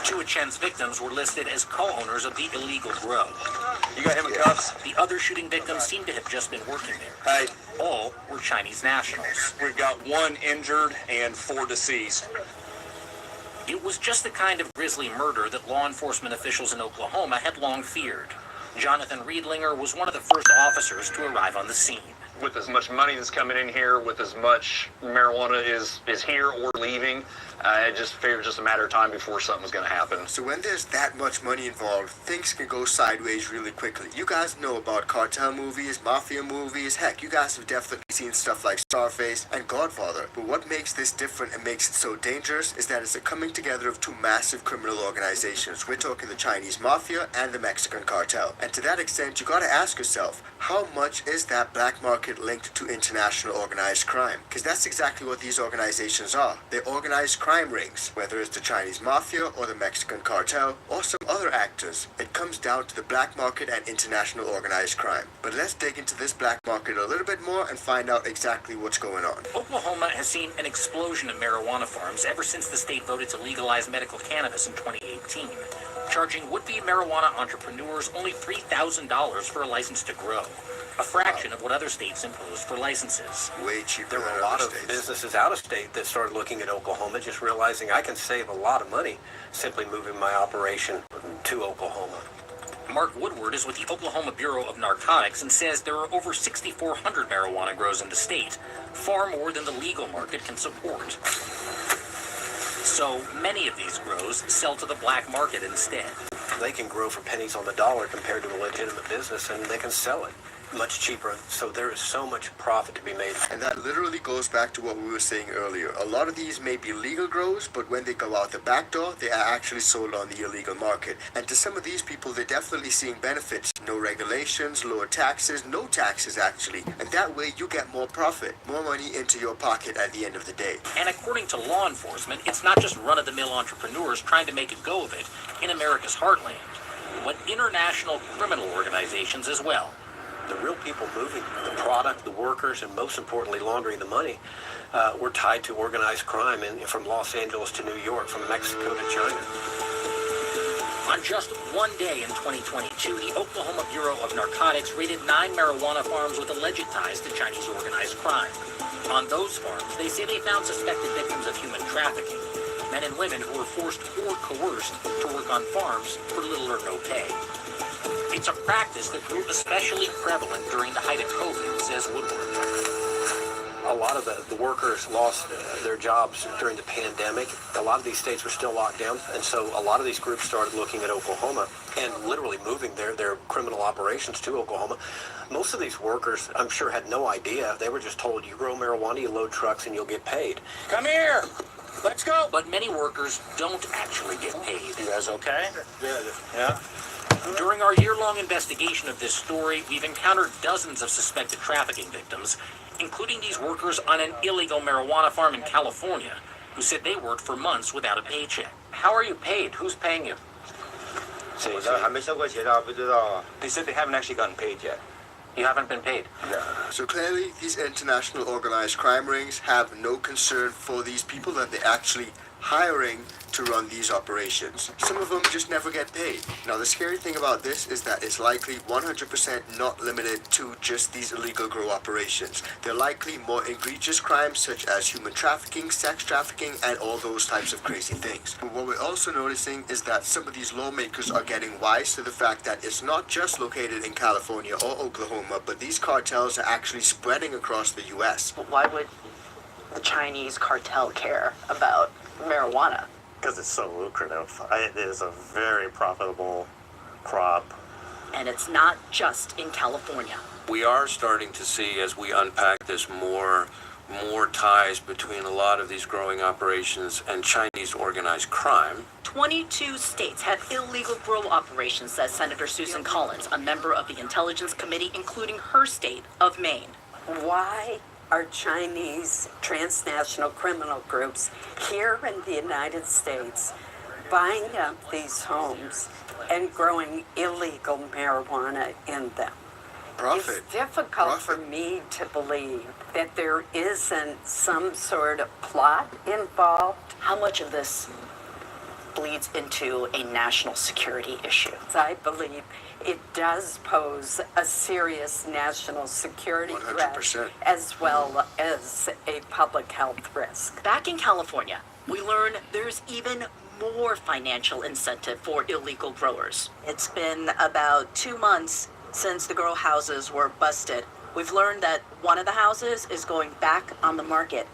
2 of Chen's victims were listed as co-owners of the illegal grow. You got him in cuffs? The other shooting victims seem to have just been working there. Hey. All were Chinese nationals. We've got 1 injured and 4 deceased. It was just the kind of grisly murder that law enforcement officials in Oklahoma had long feared. Jonathan Riedlinger was one of the first officers to arrive on the scene. with as much money that's coming in here, with as much marijuana is here or leaving, it just figures just a matter of time before something's going to happen. So when there's that much money involved, things can go sideways really quickly. You guys know about cartel movies, mafia movies. Heck, you guys have definitely seen stuff like Scarface and Godfather. But what makes this different and makes it so dangerous is that it's a coming together of two massive criminal organizations. We're talking the Chinese mafia and the Mexican cartel. And to that extent, you gotta ask yourself, how much is that black market linked to international organized crime? Because that's exactly what these organizations are. They're organized crime rings, whether it's the Chinese mafia or the Mexican cartel or some other actors. It comes down to the black market and international organized crime. But let's dig into this black market a little bit more and find out exactly what's going on. Oklahoma has seen an explosion of marijuana farms ever since the state voted to legalize medical cannabis in 2018, charging would-be marijuana entrepreneurs only $3,000 for a license to grow, a fraction of what other states impose for licenses. Way cheaper. There were a lot of businesses out of state that started looking at Oklahoma, just realizing I can save a lot of money simply moving my operation to Oklahoma. Mark Woodward is with the Oklahoma Bureau of Narcotics and says there are over 6,400 marijuana grows in the state, far more than the legal market can support. So many of these grows sell to the black market instead. They can grow for pennies on the dollar compared to a legitimate business, and they can sell it much cheaper. So there is so much profit to be made. And that literally goes back to what we were saying earlier. A lot of these may be legal grows, but when they go out the back door, they are actually sold on the illegal market. And to some of these people, they're definitely seeing benefits. No regulations, lower taxes, no taxes actually. And that way you get more profit, more money into your pocket at the end of the day. And according to law enforcement, it's not just run-of-the-mill entrepreneurs trying to make a go of it in America's heartland, but international criminal organizations as well. The real people moving the product, the workers, and most importantly, laundering the money, were tied to organized crime from Los Angeles to New York, from Mexico to China. On just one day in 2022, the Oklahoma Bureau of Narcotics raided 9 marijuana farms with alleged ties to Chinese organized crime. On those farms, they say they found suspected victims of human trafficking, men and women who were forced or coerced to work on farms for little or no pay. It's a practice that grew especially prevalent during the height of COVID, says Woodward. A lot of the workers lost their jobs during the pandemic. A lot of these states were still locked down, and so a lot of these groups started looking at Oklahoma and literally moving their criminal operations to Oklahoma. Most of these workers, I'm sure, had no idea. They were just told, you grow marijuana, you load trucks, and you'll get paid. Come here! Let's go! But many workers don't actually get paid. You guys okay? Yeah. During our year-long investigation of this story, we've encountered dozens of suspected trafficking victims, including these workers on an illegal marijuana farm in California, who said they worked for months without a paycheck. How are you paid? Who's paying you? They said they haven't actually gotten paid yet. You haven't been paid? No. So clearly, these international organized crime rings have no concern for these people that they're actually hiring to run these operations. Some of them just never get paid. Now, the scary thing about this is that it's likely 100% not limited to just these illegal grow operations. They're likely more egregious crimes such as human trafficking, sex trafficking, and all those types of crazy things. But what we're also noticing is that some of these lawmakers are getting wise to the fact that it's not just located in California or Oklahoma, but these cartels are actually spreading across the U.S. Why would the Chinese cartel care about marijuana? Because it's so lucrative. It is a very profitable crop. And it's not just in California. We are starting to see, as we unpack this, more ties between a lot of these growing operations and Chinese organized crime. 22 states have illegal grow operations, says Senator Susan Collins, a member of the Intelligence Committee, including her state of Maine. Why are Chinese transnational criminal groups here in the United States buying up these homes and growing illegal marijuana in them? Profit. It's difficult for me to believe that there isn't some sort of plot involved. How much of this bleeds into a national security issue? I believe it does pose a serious national security 100%. threat as well as a public health risk. Back in California, we learn there's even more financial incentive for illegal growers. It's been about 2 months since the grow houses were busted We've learned that one of the houses is going back on the market,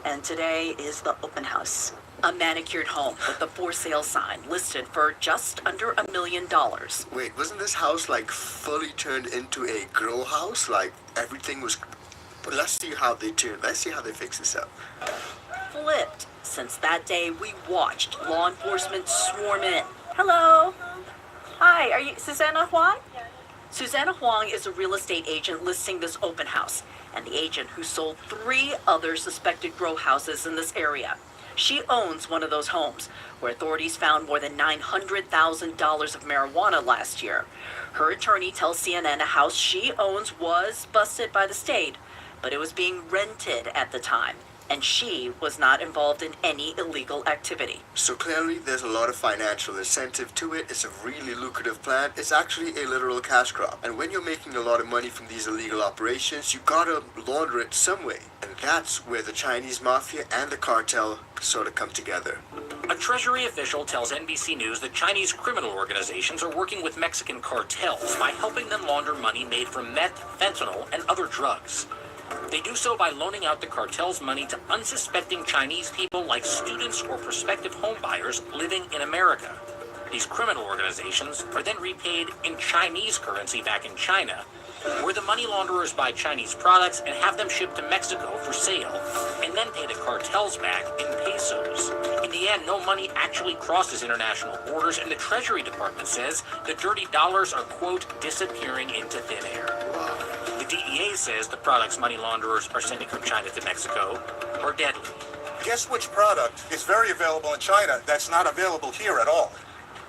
and today is the open house. A manicured home with a for sale sign listed for just under $1 million. Wait, wasn't this house like fully turned into a grow house? Like everything was. But let's see how they fix this up. Flipped. Since that day, we watched law enforcement swarm in. Hello. Hi, are you Susanna Huang? Susanna Huang is a real estate agent listing this open house, and the agent who sold 3 other suspected grow houses in this area. She owns one of those homes, where authorities found more than $900,000 of marijuana last year. Her attorney tells CNN a house she owns was busted by the state, but it was being rented at the time, and she was not involved in any illegal activity. So clearly there's a lot of financial incentive to it. It's a really lucrative plant. It's actually a literal cash crop. And when you're making a lot of money from these illegal operations, you gotta launder it some way. And that's where the Chinese mafia and the cartel sort of come together. A Treasury official tells NBC News that Chinese criminal organizations are working with Mexican cartels by helping them launder money made from meth, fentanyl, and other drugs. They do so by loaning out the cartel's money to unsuspecting Chinese people like students or prospective homebuyers living in America. These criminal organizations are then repaid in Chinese currency back in China, where the money launderers buy Chinese products and have them shipped to Mexico for sale, and then pay the cartels back in pesos. In the end, no money actually crosses international borders, and the Treasury Department says the dirty dollars are, quote, disappearing into thin air. The DEA says the products money launderers are sending from China to Mexico are deadly. Guess which product is very available in China that's not available here at all?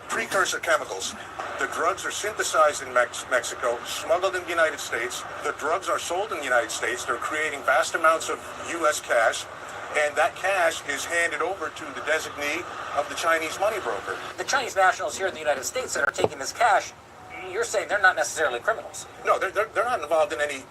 Precursor chemicals. The drugs are synthesized in Mexico, smuggled in the United States. The drugs are sold in the United States. They're creating vast amounts of U.S. cash, and that cash is handed over to the designee of the Chinese money broker. The Chinese nationals here in the United States that are taking this cash, you're saying they're not necessarily criminals. No, they're not involved in any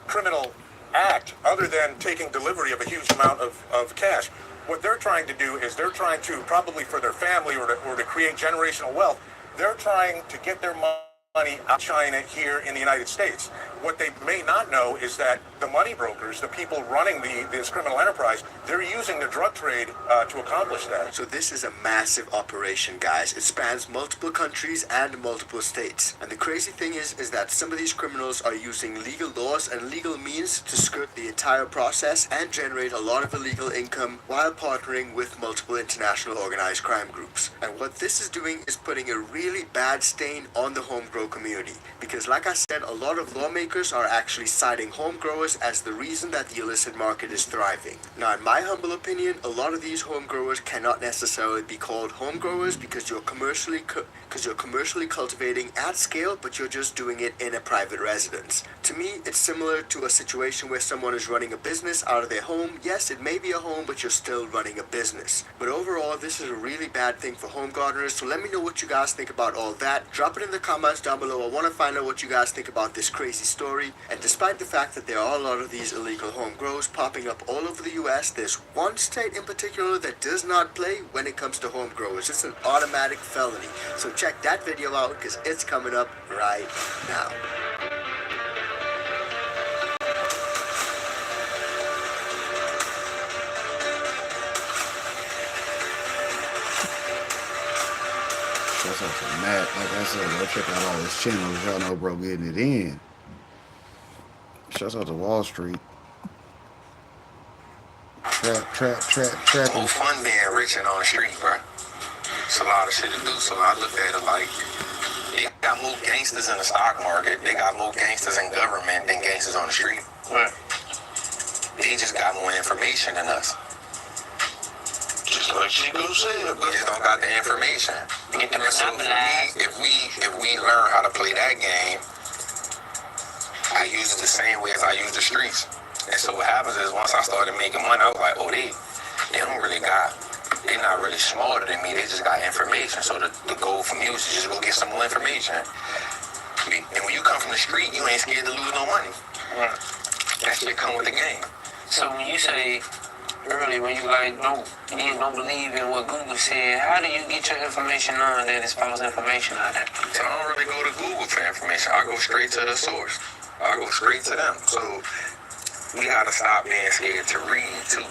criminal act other than taking delivery of a huge amount of cash. What they're trying to do is they're trying to, probably for their family or to create generational wealth, they're trying to get their money out of China here in the United States. What they may not know is that the money brokers, the people running this criminal enterprise, they're using the drug trade to accomplish that. So this is a massive operation, guys. It spans multiple countries and multiple states. And the crazy thing is that some of these criminals are using legal laws and legal means to skirt the entire process and generate a lot of illegal income while partnering with multiple international organized crime groups. And what this is doing is putting a really bad stain on the home grow community. Because like I said, a lot of lawmakers are actually citing home growers as the reason that the illicit market is thriving. Now, in my humble opinion, a lot of these home growers cannot necessarily be called home growers because you're commercially cultivating at scale, but you're just doing it in a private residence. To me, it's similar to a situation where someone is running a business out of their home. Yes, it may be a home, but you're still running a business. But overall, this is a really bad thing for home gardeners. So let me know what you guys think about all that. Drop it in the comments down below. I want to find out what you guys think about this crazy story. And despite the fact that there are a lot of these illegal home grows popping up all over the US, there's one state in particular that does not play when it comes to home growers. It's an automatic felony. So check that video out because it's coming up right now. Shouts out to Matt. Like I said, go check out all his channels. Y'all know bro getting it in. Shouts out to Wall Street. Trap. More fun being rich and on the street, bro. It's a lot of shit to do, so I look at it like they got more gangsters in the stock market. They got more gangsters in government than gangsters on the street. Right. They just got more information than us. Just like Chico said, We just don't got the information. Get the So monopolized. if we learn how to play that game, I use it the same way as I use the streets. And so what happens is once I started making money, I was like, oh, they don't really got, they're not really smarter than me. They just got information. So the goal from you is to just go get some more information. And when you come from the street, you ain't scared to lose no money. Right. That shit come with the game. So when you say earlier, when you like don't believe in what Google said, how do you get your information on that it's false information out there? So I don't really go to Google for information. I go straight to the source. I go straight to them. So we gotta stop being scared to read too.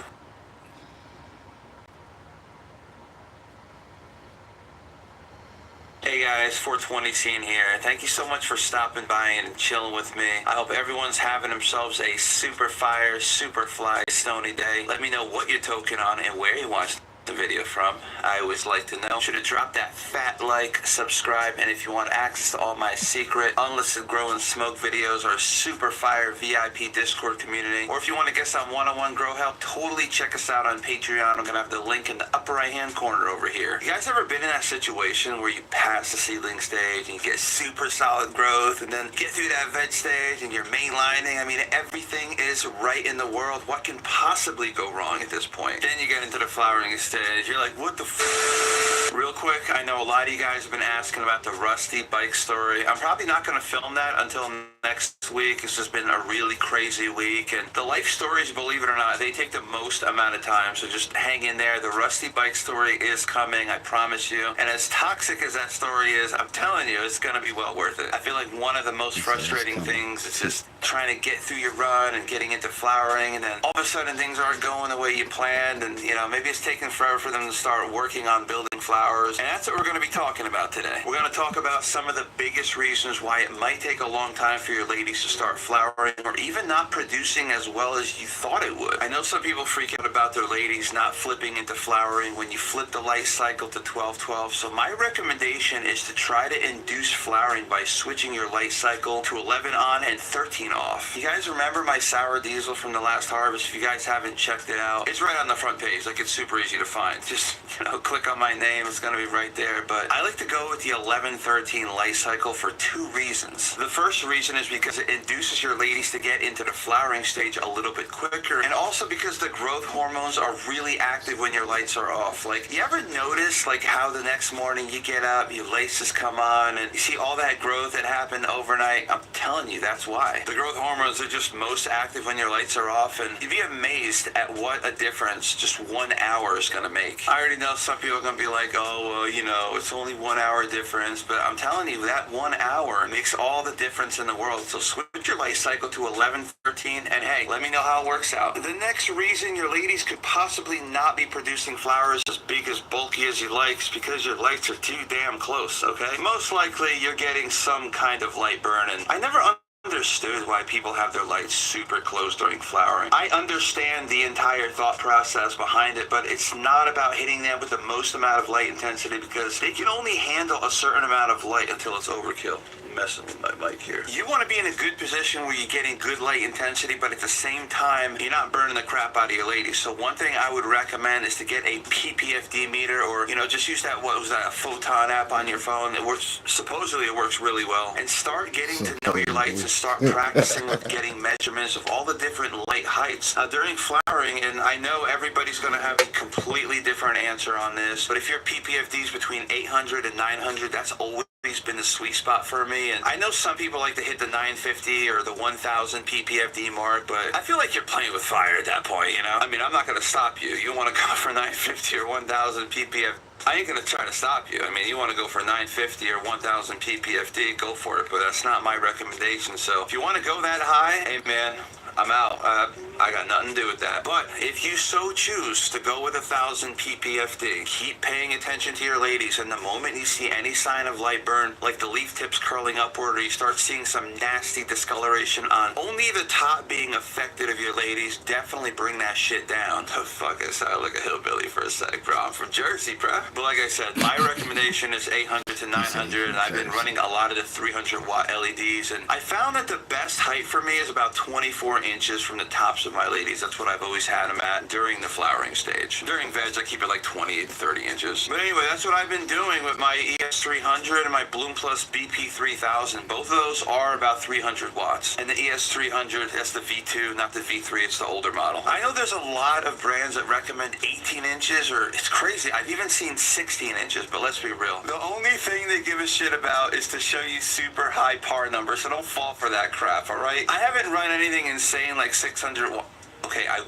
Hey guys, 420 scene here. Thank you so much for stopping by and chilling with me. I hope everyone's having themselves a super fire, super fly, stony day. Let me know what you're toking on and where you watched the video from. I always like to know. Should have dropped that fat like, subscribe, and if you want access to all my secret, unlisted grow and smoke videos or super fire VIP Discord community, or if you want to get some one-on-one grow help, totally check us out on Patreon. I'm gonna have the link in the upper right-hand corner over here. You guys ever been in that situation where you pass the seedling stage and you get super solid growth and then get through that veg stage and you're mainlining? I mean, everything is right in the world. What can possibly go wrong at this point? Then you get into the flowering stage. You're like, what the f? Real quick, I know a lot of you guys have been asking about the rusty bike story. I'm probably not going to film that until next week. It's just been a really crazy week, and the life stories, believe it or not, they take the most amount of time, so just hang in there. The rusty bike story is coming, I promise you. And as toxic as that story is, I'm telling you, it's going to be well worth it. I feel like one of the most frustrating things is just trying to get through your run and getting into flowering, and then all of a sudden things aren't going the way you planned, and you know, maybe it's taking forever for them to start working on building flowers. And that's what we're going to be talking about today. We're going to talk about some of the biggest reasons why it might take a long time for your ladies to start flowering, or even not producing as well as you thought it would. I know some people freak out about their ladies not flipping into flowering when you flip the light cycle to 12-12. So my recommendation is to try to induce flowering by switching your light cycle to 11 on and 13 off. You guys remember my sour diesel from the last harvest? If you guys haven't checked it out, it's right on the front page. Like, it's super easy to find. Just, you know, click on my name. It's going to be right there. But I like to go with the 11-13 light cycle for two reasons. The first reason is because it induces your ladies to get into the flowering stage a little bit quicker, and also because the growth hormones are really active when your lights are off. Like, you ever notice like how the next morning you get up, your laces come on, and you see all that growth that happened overnight? I'm telling you, that's why. The growth hormones are just most active when your lights are off, and you'd be amazed at what a difference just 1 hour is going to make. I already know some people are going to be like, oh, well, you know, it's only 1 hour difference, but I'm telling you, that 1 hour makes all the difference in the world. So switch your light cycle to 11-13, and hey, let me know how it works out. The next reason your ladies could possibly not be producing flowers as big, as bulky as you like is because your lights are too damn close, okay? Most likely you're getting some kind of light burn, and I never understood why people have their lights super close during flowering. I understand the entire thought process behind it, but it's not about hitting them with the most amount of light intensity, because they can only handle a certain amount of light until it's overkill. Messing with my mic here. You want to be in a good position where you're getting good light intensity, but at the same time, you're not burning the crap out of your ladies. So one thing I would recommend is to get a PPFD meter, or, you know, just use that, what was that, a photon app on your phone. It works, supposedly it works really well. And start getting to know your lights and start practicing with getting measurements of all the different light heights during flowering. And I know everybody's going to have a completely different answer on this, but if your PPFD is between 800 and 900, that's always been the sweet spot for me. And I know some people like to hit the 950 or the 1000 PPFD mark, but I feel like you're playing with fire at that point, you know? I mean, I'm not going to stop you. You want to go for 950 or 1000 PPFD, I ain't going to try to stop you. I mean, you want to go for 950 or 1000 PPFD, go for it, but that's not my recommendation. So if you want to go that high, hey man, I'm out. I got nothing to do with that. But if you so choose to go with 1000 PPFD, keep paying attention to your ladies, and the moment you see any sign of light burn, like the leaf tips curling upward, or you start seeing some nasty discoloration on only the top being affected of your ladies, definitely bring that shit down. The fuck, I sound like a hillbilly for a sec, bro. I'm from Jersey, bro. But like I said, my recommendation is 800 to 900, and I've been running a lot of the 300 watt LEDs, and I found that the best height for me is about 24 inches from the tops of my ladies. That's what I've always had them at during the flowering stage. During veg, I keep it like 28 to 30 inches. But anyway, that's what I've been doing with my ES300 and my Bloom Plus BP3000. Both of those are about 300 watts. And the ES300, that's the V2, not the V3, it's the older model. I know there's a lot of brands that recommend 18 inches, or it's crazy. I've even seen 16 inches, but let's be real. The only thing they give a shit about is to show you super high par numbers, so don't fall for that crap, all right? I haven't run anything insane like 600 watts. Okay, I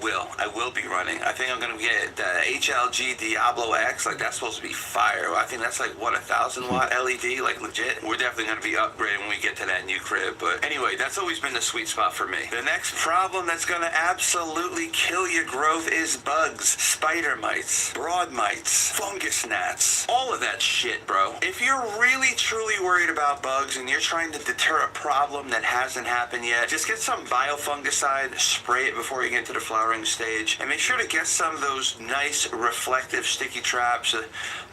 will be running. I think I'm gonna get the HLG Diablo X. Like, that's supposed to be fire. I think that's like, what, 1,000-watt LED? Like, legit. We're definitely gonna be upgrading when we get to that new crib. But anyway, that's always been the sweet spot for me. The next problem that's gonna absolutely kill your growth is bugs, spider mites, broad mites, fungus gnats, all of that shit, bro. If you're really truly worried about bugs and you're trying to deter a problem that hasn't happened yet, just get some biofungicide, spray it before you get to the flowering stage, and make sure to get some of those nice reflective sticky traps.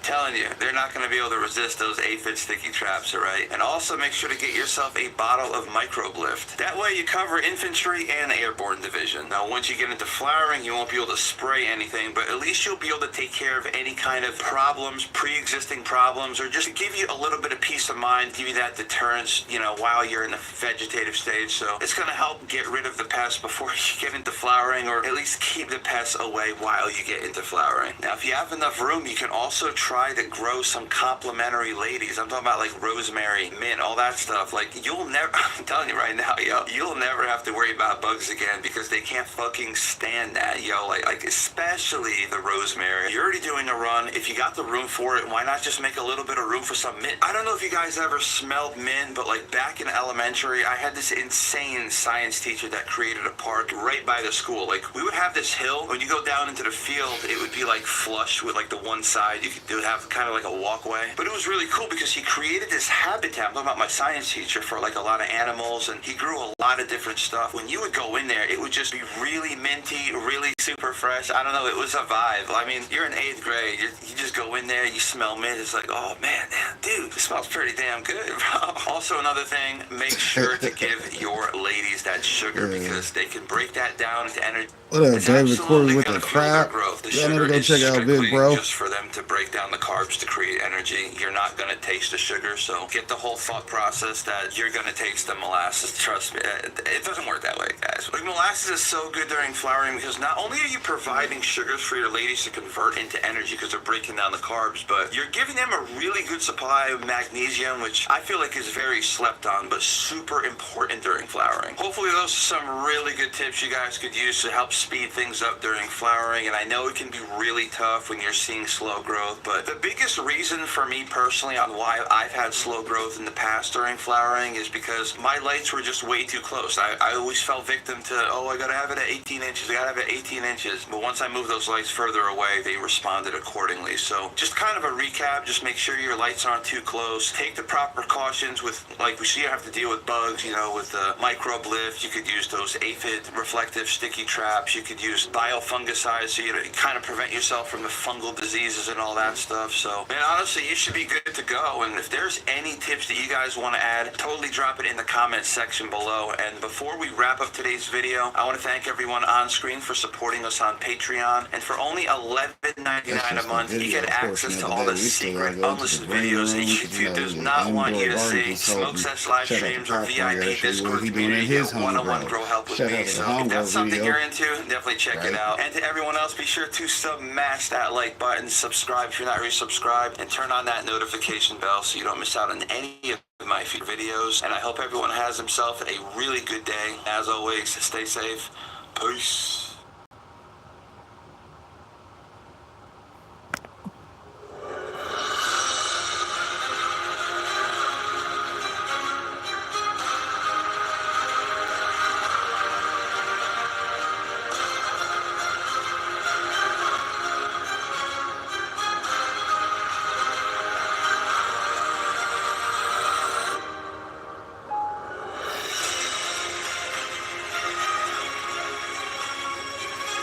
Telling you, they're not going to be able to resist those aphid sticky traps, all right? And also make sure to get yourself a bottle of microbe lift. That way you cover infantry and airborne division. Now, once you get into flowering, you won't be able to spray anything, but at least you'll be able to take care of any kind of problems, pre-existing problems, or just give you a little bit of peace of mind, give you that deterrence, you know, while you're in the vegetative stage. So it's going to help get rid of the pests before you get into flowering, or at least keep the pests away while you get into flowering. Now, if you have enough room, you can also try to grow some complementary ladies. I'm talking about like rosemary, mint, all that stuff. Like, you'll never, I'm telling you right now, yo, you'll never have to worry about bugs again, because they can't fucking stand that, yo. Like especially the rosemary. You're already doing a run. If you got the room for it, why not just make a little bit of room for some mint? I don't know if you guys ever smelled mint, but like back in elementary, I had this insane science teacher that created a park right by the school. Like, we would have this hill. When you go down into the field, it would be like flush with like the one side. You could have kind of like a walkway. But it was really cool because he created this habitat. I'm talking about my science teacher, for like a lot of animals, and he grew a lot of different stuff. When you would go in there, it would just be really minty, really super fresh. I don't know, it was a vibe. I mean, you're in 8th grade. You just go in there, you smell mint. It's like, oh man, dude, it smells pretty damn good, bro. Also, another thing, make sure to give your ladies that sugar, because they can break that down into energy. What up, David Corey with the crap? Y'all need to go check out Big Bro. Just for them to break down the carbs to create energy. You're not going to taste the sugar, so get the whole thought process that you're going to taste the molasses. Trust me, it doesn't work that way, guys. Like, molasses is so good during flowering, because not only are you providing sugars for your ladies to convert into energy because they're breaking down the carbs, but you're giving them a really good supply of magnesium, which I feel like is very slept on, but super important during flowering. Hopefully those are some really good tips you guys could use to help speed things up during flowering. And I know it can be really tough when you're seeing slow growth, but the biggest reason for me personally on why I've had slow growth in the past during flowering is because my lights were just way too close. I always fell victim to, oh, I gotta have it at 18 inches, I gotta have it at 18 inches. But once I moved those lights further away, they responded accordingly. So just kind of a recap, just make sure your lights aren't too close. Take the proper precautions with, like, we see you have to deal with bugs, you know, with the microbe lift. You could use those aphid reflective sticky traps. You could use biofungicides, so you kind of prevent yourself from the fungal diseases and all that stuff. So, man, honestly, you should be good to go. And if there's any tips that you guys want to add, totally drop it in the comments section below. And before we wrap up today's video, I want to thank everyone on screen for supporting us on Patreon. And for only $11.99 a month, you get access to all the secret unlisted videos that YouTube does not want you to see. Smoke sets, live streams, or VIP Discord community, one-on-one grow help with me. So if that's something you're into, definitely check it out. And to everyone else, be sure to smash that like button, subscribe if you're not already subscribed, and turn on that notification bell so you don't miss out on any of my future videos. And I hope everyone has himself a really good day. As always, stay safe. Peace.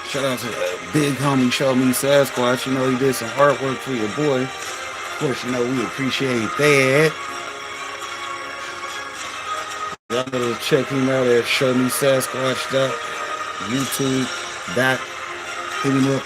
Shout out to the big homie Show Me Sasquatch. You know, he did some artwork for your boy. Of course, you know, we appreciate that. Y'all better check him out at showmesasquatch.youtube. Hit him up.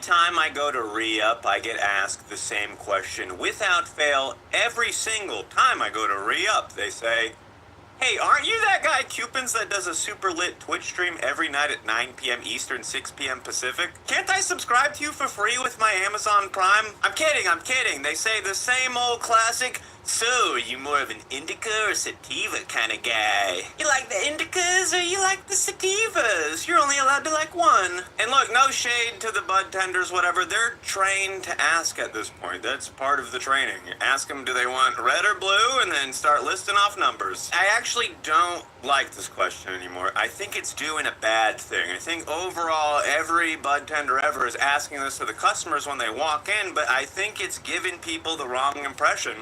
time I go to re-up, I get asked the same question without fail. Every single time I go to re-up, they say, hey, aren't you that guy Cupins that does a super lit Twitch stream every night at 9 p.m. Eastern, 6 p.m. Pacific? Can't I subscribe to you for free with my Amazon Prime? I'm kidding. They say the same old classic, so are you more of an indica or sativa kind of guy? You like the indicas or you like the sativas? You're only allowed to like one. And look, no shade to the bud tenders, whatever. They're trained to ask at this point. That's part of the training. Ask them, do they want red or blue? And then start listing off numbers. I actually don't like this question anymore. I think it's doing a bad thing. I think overall every bud tender ever is asking this to the customers when they walk in, but I think it's giving people the wrong impression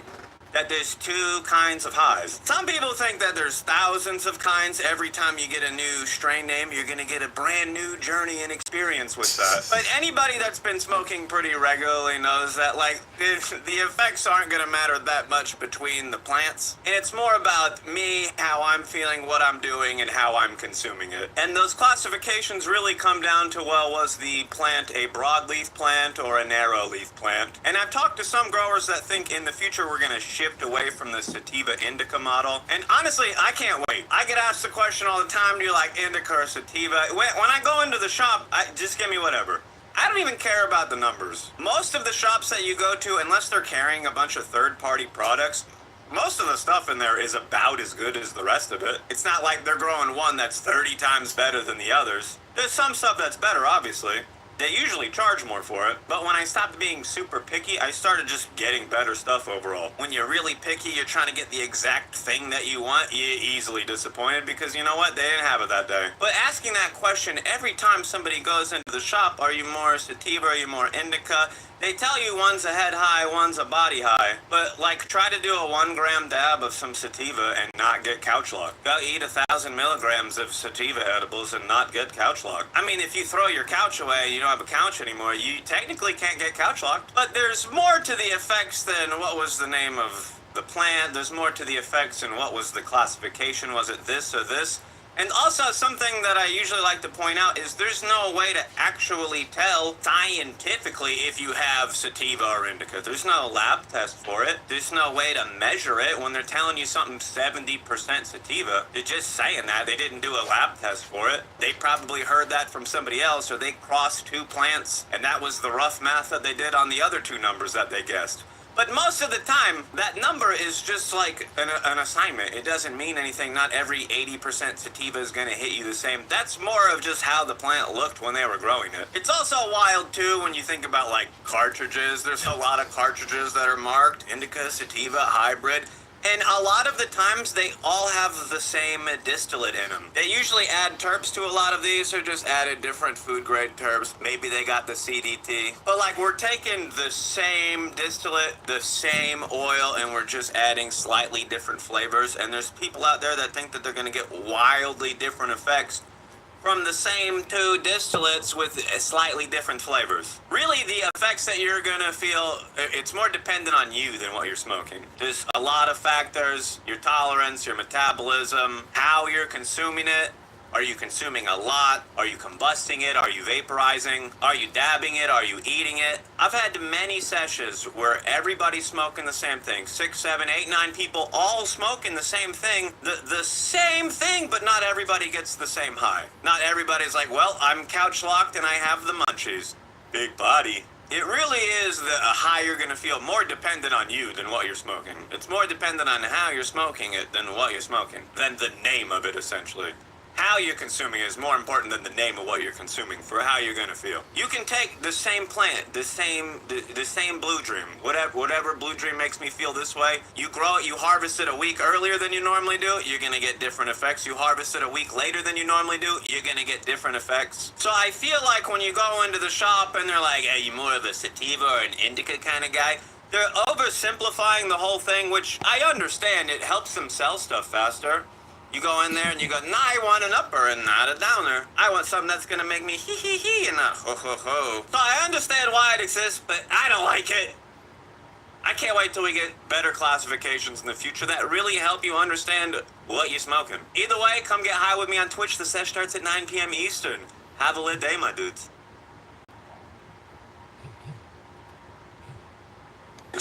that there's two kinds of highs. Some people think that there's thousands of kinds. Every time you get a new strain name, you're gonna get a brand new journey and experience with that. But anybody that's been smoking pretty regularly knows that, like, the effects aren't gonna matter that much between the plants. And it's more about me, how I'm feeling, what I'm doing, and how I'm consuming it. And those classifications really come down to, well, was the plant a broadleaf plant or a narrow-leaf plant? And I've talked to some growers that think in the future we're gonna shift away from the sativa indica model. And honestly, I can't wait. I get asked the question all the time, do you like indica or sativa? When I go into the shop, just give me whatever. I don't even care about the numbers. Most of the shops that you go to, unless they're carrying a bunch of third-party products, most of the stuff in there is about as good as the rest of it. It's not like they're growing one that's 30 times better than the others. There's some stuff that's better, obviously. They usually charge more for it, but when I stopped being super picky, I started just getting better stuff overall. When you're really picky, you're trying to get the exact thing that you want, you're easily disappointed because you know what? They didn't have it that day. But asking that question every time somebody goes into the shop, are you more sativa, are you more indica? They tell you one's a head high, one's a body high, but like try to do a 1 gram dab of some sativa and not get couch lock. Go eat 1,000 milligrams of sativa edibles and not get couch lock. I mean, if you throw your couch away, you don't have a couch anymore, you technically can't get couch locked. But there's more to the effects than what was the name of the plant. There's more to the effects and what was the classification. Was it this or this? And also something that I usually like to point out is there's no way to actually tell scientifically if you have sativa or indica. There's no lab test for it. There's no way to measure it when they're telling you something 70% sativa. They're just saying that. They didn't do a lab test for it. They probably heard that from somebody else, or they crossed two plants and that was the rough math that they did on the other two numbers that they guessed. But most of the time, that number is just like an assignment. It doesn't mean anything. Not every 80% sativa is going to hit you the same. That's more of just how the plant looked when they were growing it. It's also wild, too, when you think about, like, cartridges. There's a lot of cartridges that are marked indica, sativa, hybrid. And a lot of the times, they all have the same distillate in them. They usually add terps to a lot of these, or just added different food-grade terps. Maybe they got the CDT. But, like, we're taking the same distillate, the same oil, and we're just adding slightly different flavors. And there's people out there that think that they're going to get wildly different effects from the same two distillates with slightly different flavors. Really, the effects that you're gonna feel, it's more dependent on you than what you're smoking. There's a lot of factors: your tolerance, your metabolism, how you're consuming it. Are you consuming a lot? Are you combusting it? Are you vaporizing? Are you dabbing it? Are you eating it? I've had many sessions where everybody's smoking the same thing. 6, 7, 8, 9 people all smoking the same thing. The same thing, but not everybody gets the same high. Not everybody's like, well, I'm couch locked and I have the munchies. Big body. It really is a high you're going to feel more dependent on you than what you're smoking. It's more dependent on how you're smoking it than what you're smoking. Than the name of it, essentially. How you're consuming it is more important than the name of what you're consuming for how you're going to feel. You can take the same plant, the same blue dream, whatever blue dream makes me feel this way. You grow it, you harvest it a week earlier than you normally do, you're going to get different effects. You harvest it a week later than you normally do, you're going to get different effects. So I feel like when you go into the shop and they're like, hey, you more of a sativa or an indica kind of guy, they're oversimplifying the whole thing, which I understand. It helps them sell stuff faster. You go in there and you go, nah, I want an upper and not a downer. I want something that's going to make me hee and not ho. So I understand why it exists, but I don't like it. I can't wait till we get better classifications in the future that really help you understand what you're smoking. Either way, come get high with me on Twitch. The sesh starts at 9 p.m. Eastern. Have a lit day, my dudes.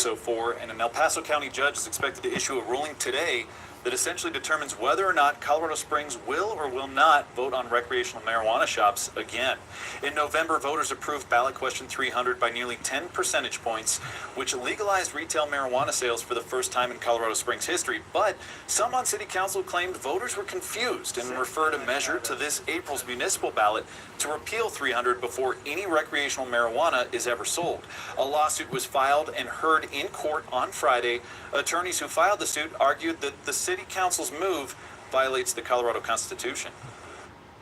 6:04, and an El Paso County judge is expected to issue a ruling today that essentially determines whether or not Colorado Springs will or will not vote on recreational marijuana shops again. In November, voters approved ballot question 300 by nearly 10 percentage points, which legalized retail marijuana sales for the first time in Colorado Springs history. But some on city council claimed voters were confused and referred a measure to this April's municipal ballot to repeal 300 before any recreational marijuana is ever sold. A lawsuit was filed and heard in court on Friday. Attorneys who filed the suit argued that the city council's move violates the Colorado Constitution.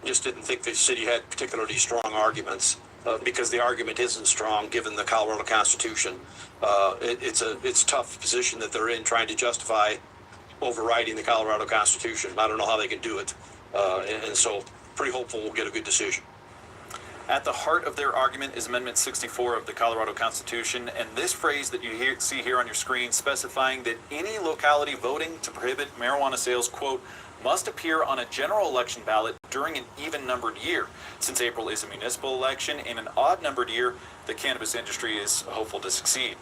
Just didn't think the city had particularly strong arguments because the argument isn't strong given the Colorado Constitution. It's a tough position that they're in, trying to justify overriding the Colorado Constitution. I don't know how they can do it, and so pretty hopeful we'll get a good decision. At the heart of their argument is Amendment 64 of the Colorado Constitution, and this phrase that you see here on your screen specifying that any locality voting to prohibit marijuana sales, quote, must appear on a general election ballot during an even-numbered year. Since April is a municipal election, in an odd-numbered year, the cannabis industry is hopeful to succeed.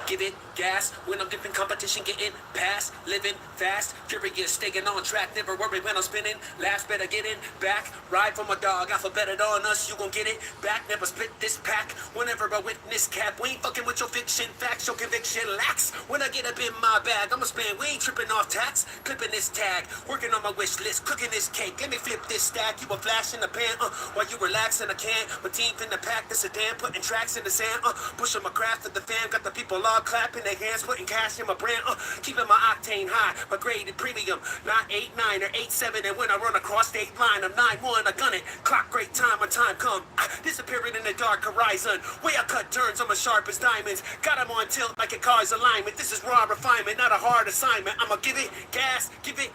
Give it gas when I'm dipping competition, getting past, living fast, furious, staying on track, never worry when I'm spinning. Last better get in back, ride for my dog, alphabeted on us, you gon' get it back. Never split this pack whenever I witness cap. We ain't fucking with your fiction, facts, your conviction lacks. When I get up in my bag, I'ma spend, we ain't tripping off tax, clipping this tag, working on my wish list, cooking this cake. Let me flip this stack, you a flash in the pan, while you relaxing, I can. My team in the pack, the sedan, putting tracks in the sand, pushing my craft to the fan, got the people all clapping their hands, putting cash in my brand, keeping my octane high, my grade and premium, not 8-9 or 8-7, and when I run across state line, I'm 9-1, I gun it, clock great time, when time come, disappearing in the dark horizon, way I cut turns, I'm as sharp as diamonds, got them on tilt like a car's alignment, this is raw refinement, not a hard assignment, I'ma give it gas, give it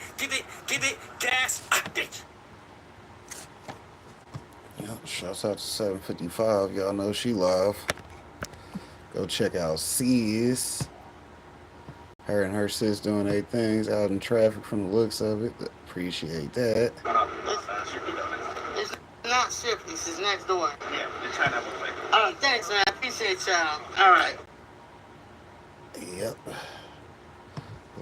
gas, bitch. Yep, shouts out to 755, y'all know she live. Go check out Sis. Her and her sis doing their things out in traffic from the looks of it. Appreciate that. It's not Shipley's, it's next door. Yeah, it's trying to have a play. Oh, thanks, man. I appreciate y'all. All right. Yep.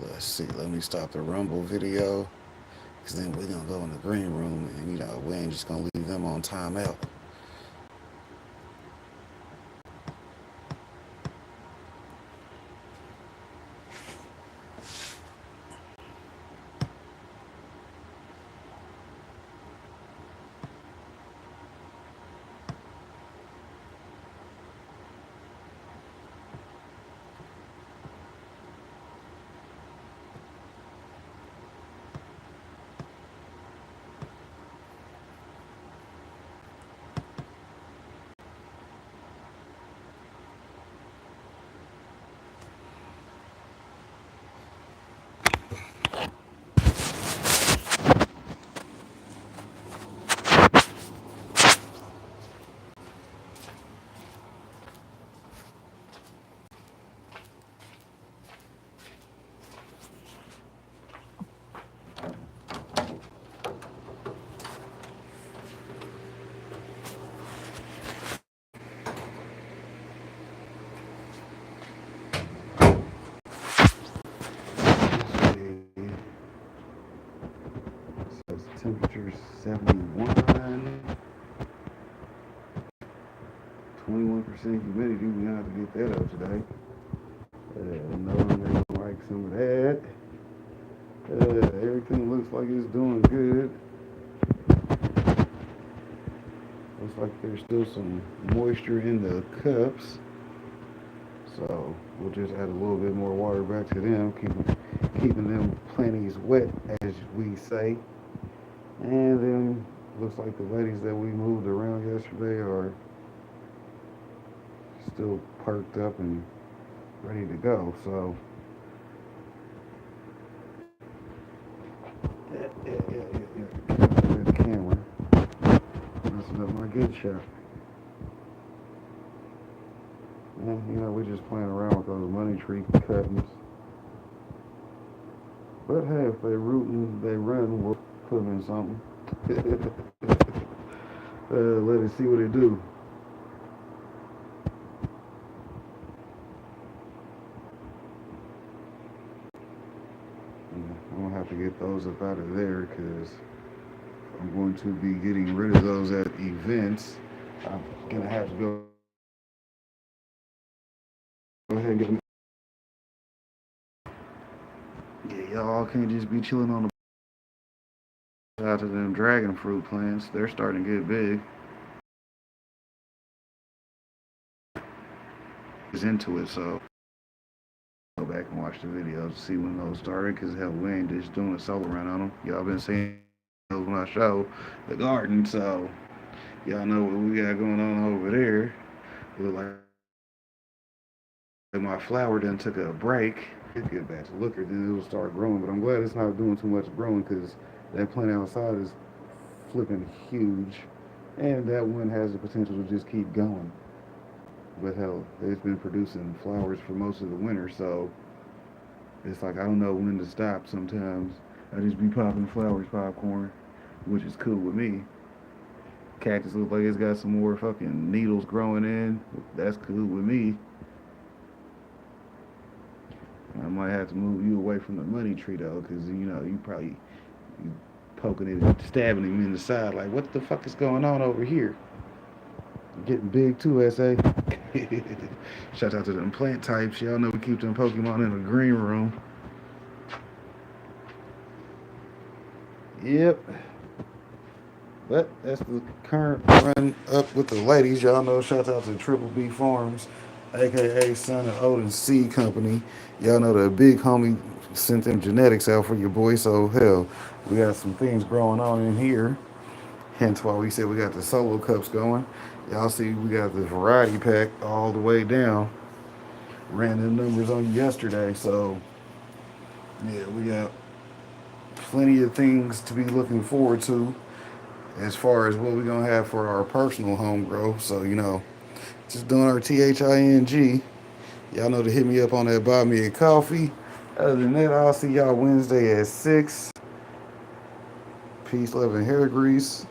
Let's see. Let me stop the Rumble video. Because then we're going to go in the green room. And, we ain't just going to leave them on timeout. Temperature 71, 21% humidity. We have to get that up today. Knowing they don't like some of that. Everything looks like it's doing good. Looks like there's still some moisture in the cups. So we'll just add a little bit more water back to them, keeping them plenty wet, as we say. And then looks like the ladies that we moved around yesterday are still perked up and ready to go. So yeah. The camera messing up my good shot. And we're just playing around with those money tree cuttings. But hey, if they root and they run, we'll put them in something. Let it see what it do. I'm gonna have to get those up out of there because I'm going to be getting rid of those at events. I'm gonna have to go ahead and get them. Yeah, y'all can't just be chilling on the out to them dragon fruit plants. They're starting to get big. Is into it, so go back and watch the videos to see when those started. Cause hell, we ain't just doing a solo run on them. Y'all been seeing those when I show the garden, so y'all know what we got going on over there. It look like my flower done took a break. It get back to looker, then it'll start growing. But I'm glad it's not doing too much growing because that plant outside is flipping huge, and that one has the potential to just keep going. But hell, it's been producing flowers for most of the winter, so it's like I don't know when to stop sometimes. I just be popping flowers popcorn, which is cool with me. Cactus looks like it's got some more fucking needles growing in. That's cool with me. I might have to move you away from the money tree though, because you know you probably you poking it and stabbing him in the side like what the fuck is going on over here? Getting big too, SA. Shout out to them plant types. Y'all know we keep them Pokemon in the green room. Yep. But that's the current run up with the ladies. Y'all know, shout out to Triple B Farms, aka Son of Odin Seed Company. Y'all know the big homie sent them genetics out for your boy. So hell, we got some things growing on in here. Hence why we said we got the solo cups going. Y'all see we got the variety pack all the way down. Ran them numbers on you yesterday. So yeah, we got plenty of things to be looking forward to as far as what we're gonna have for our personal home grow. So, you know, just doing our THING. Y'all know to hit me up on that buy me a coffee. Other than that, I'll see y'all Wednesday at 6. Peace, love, and hair grease.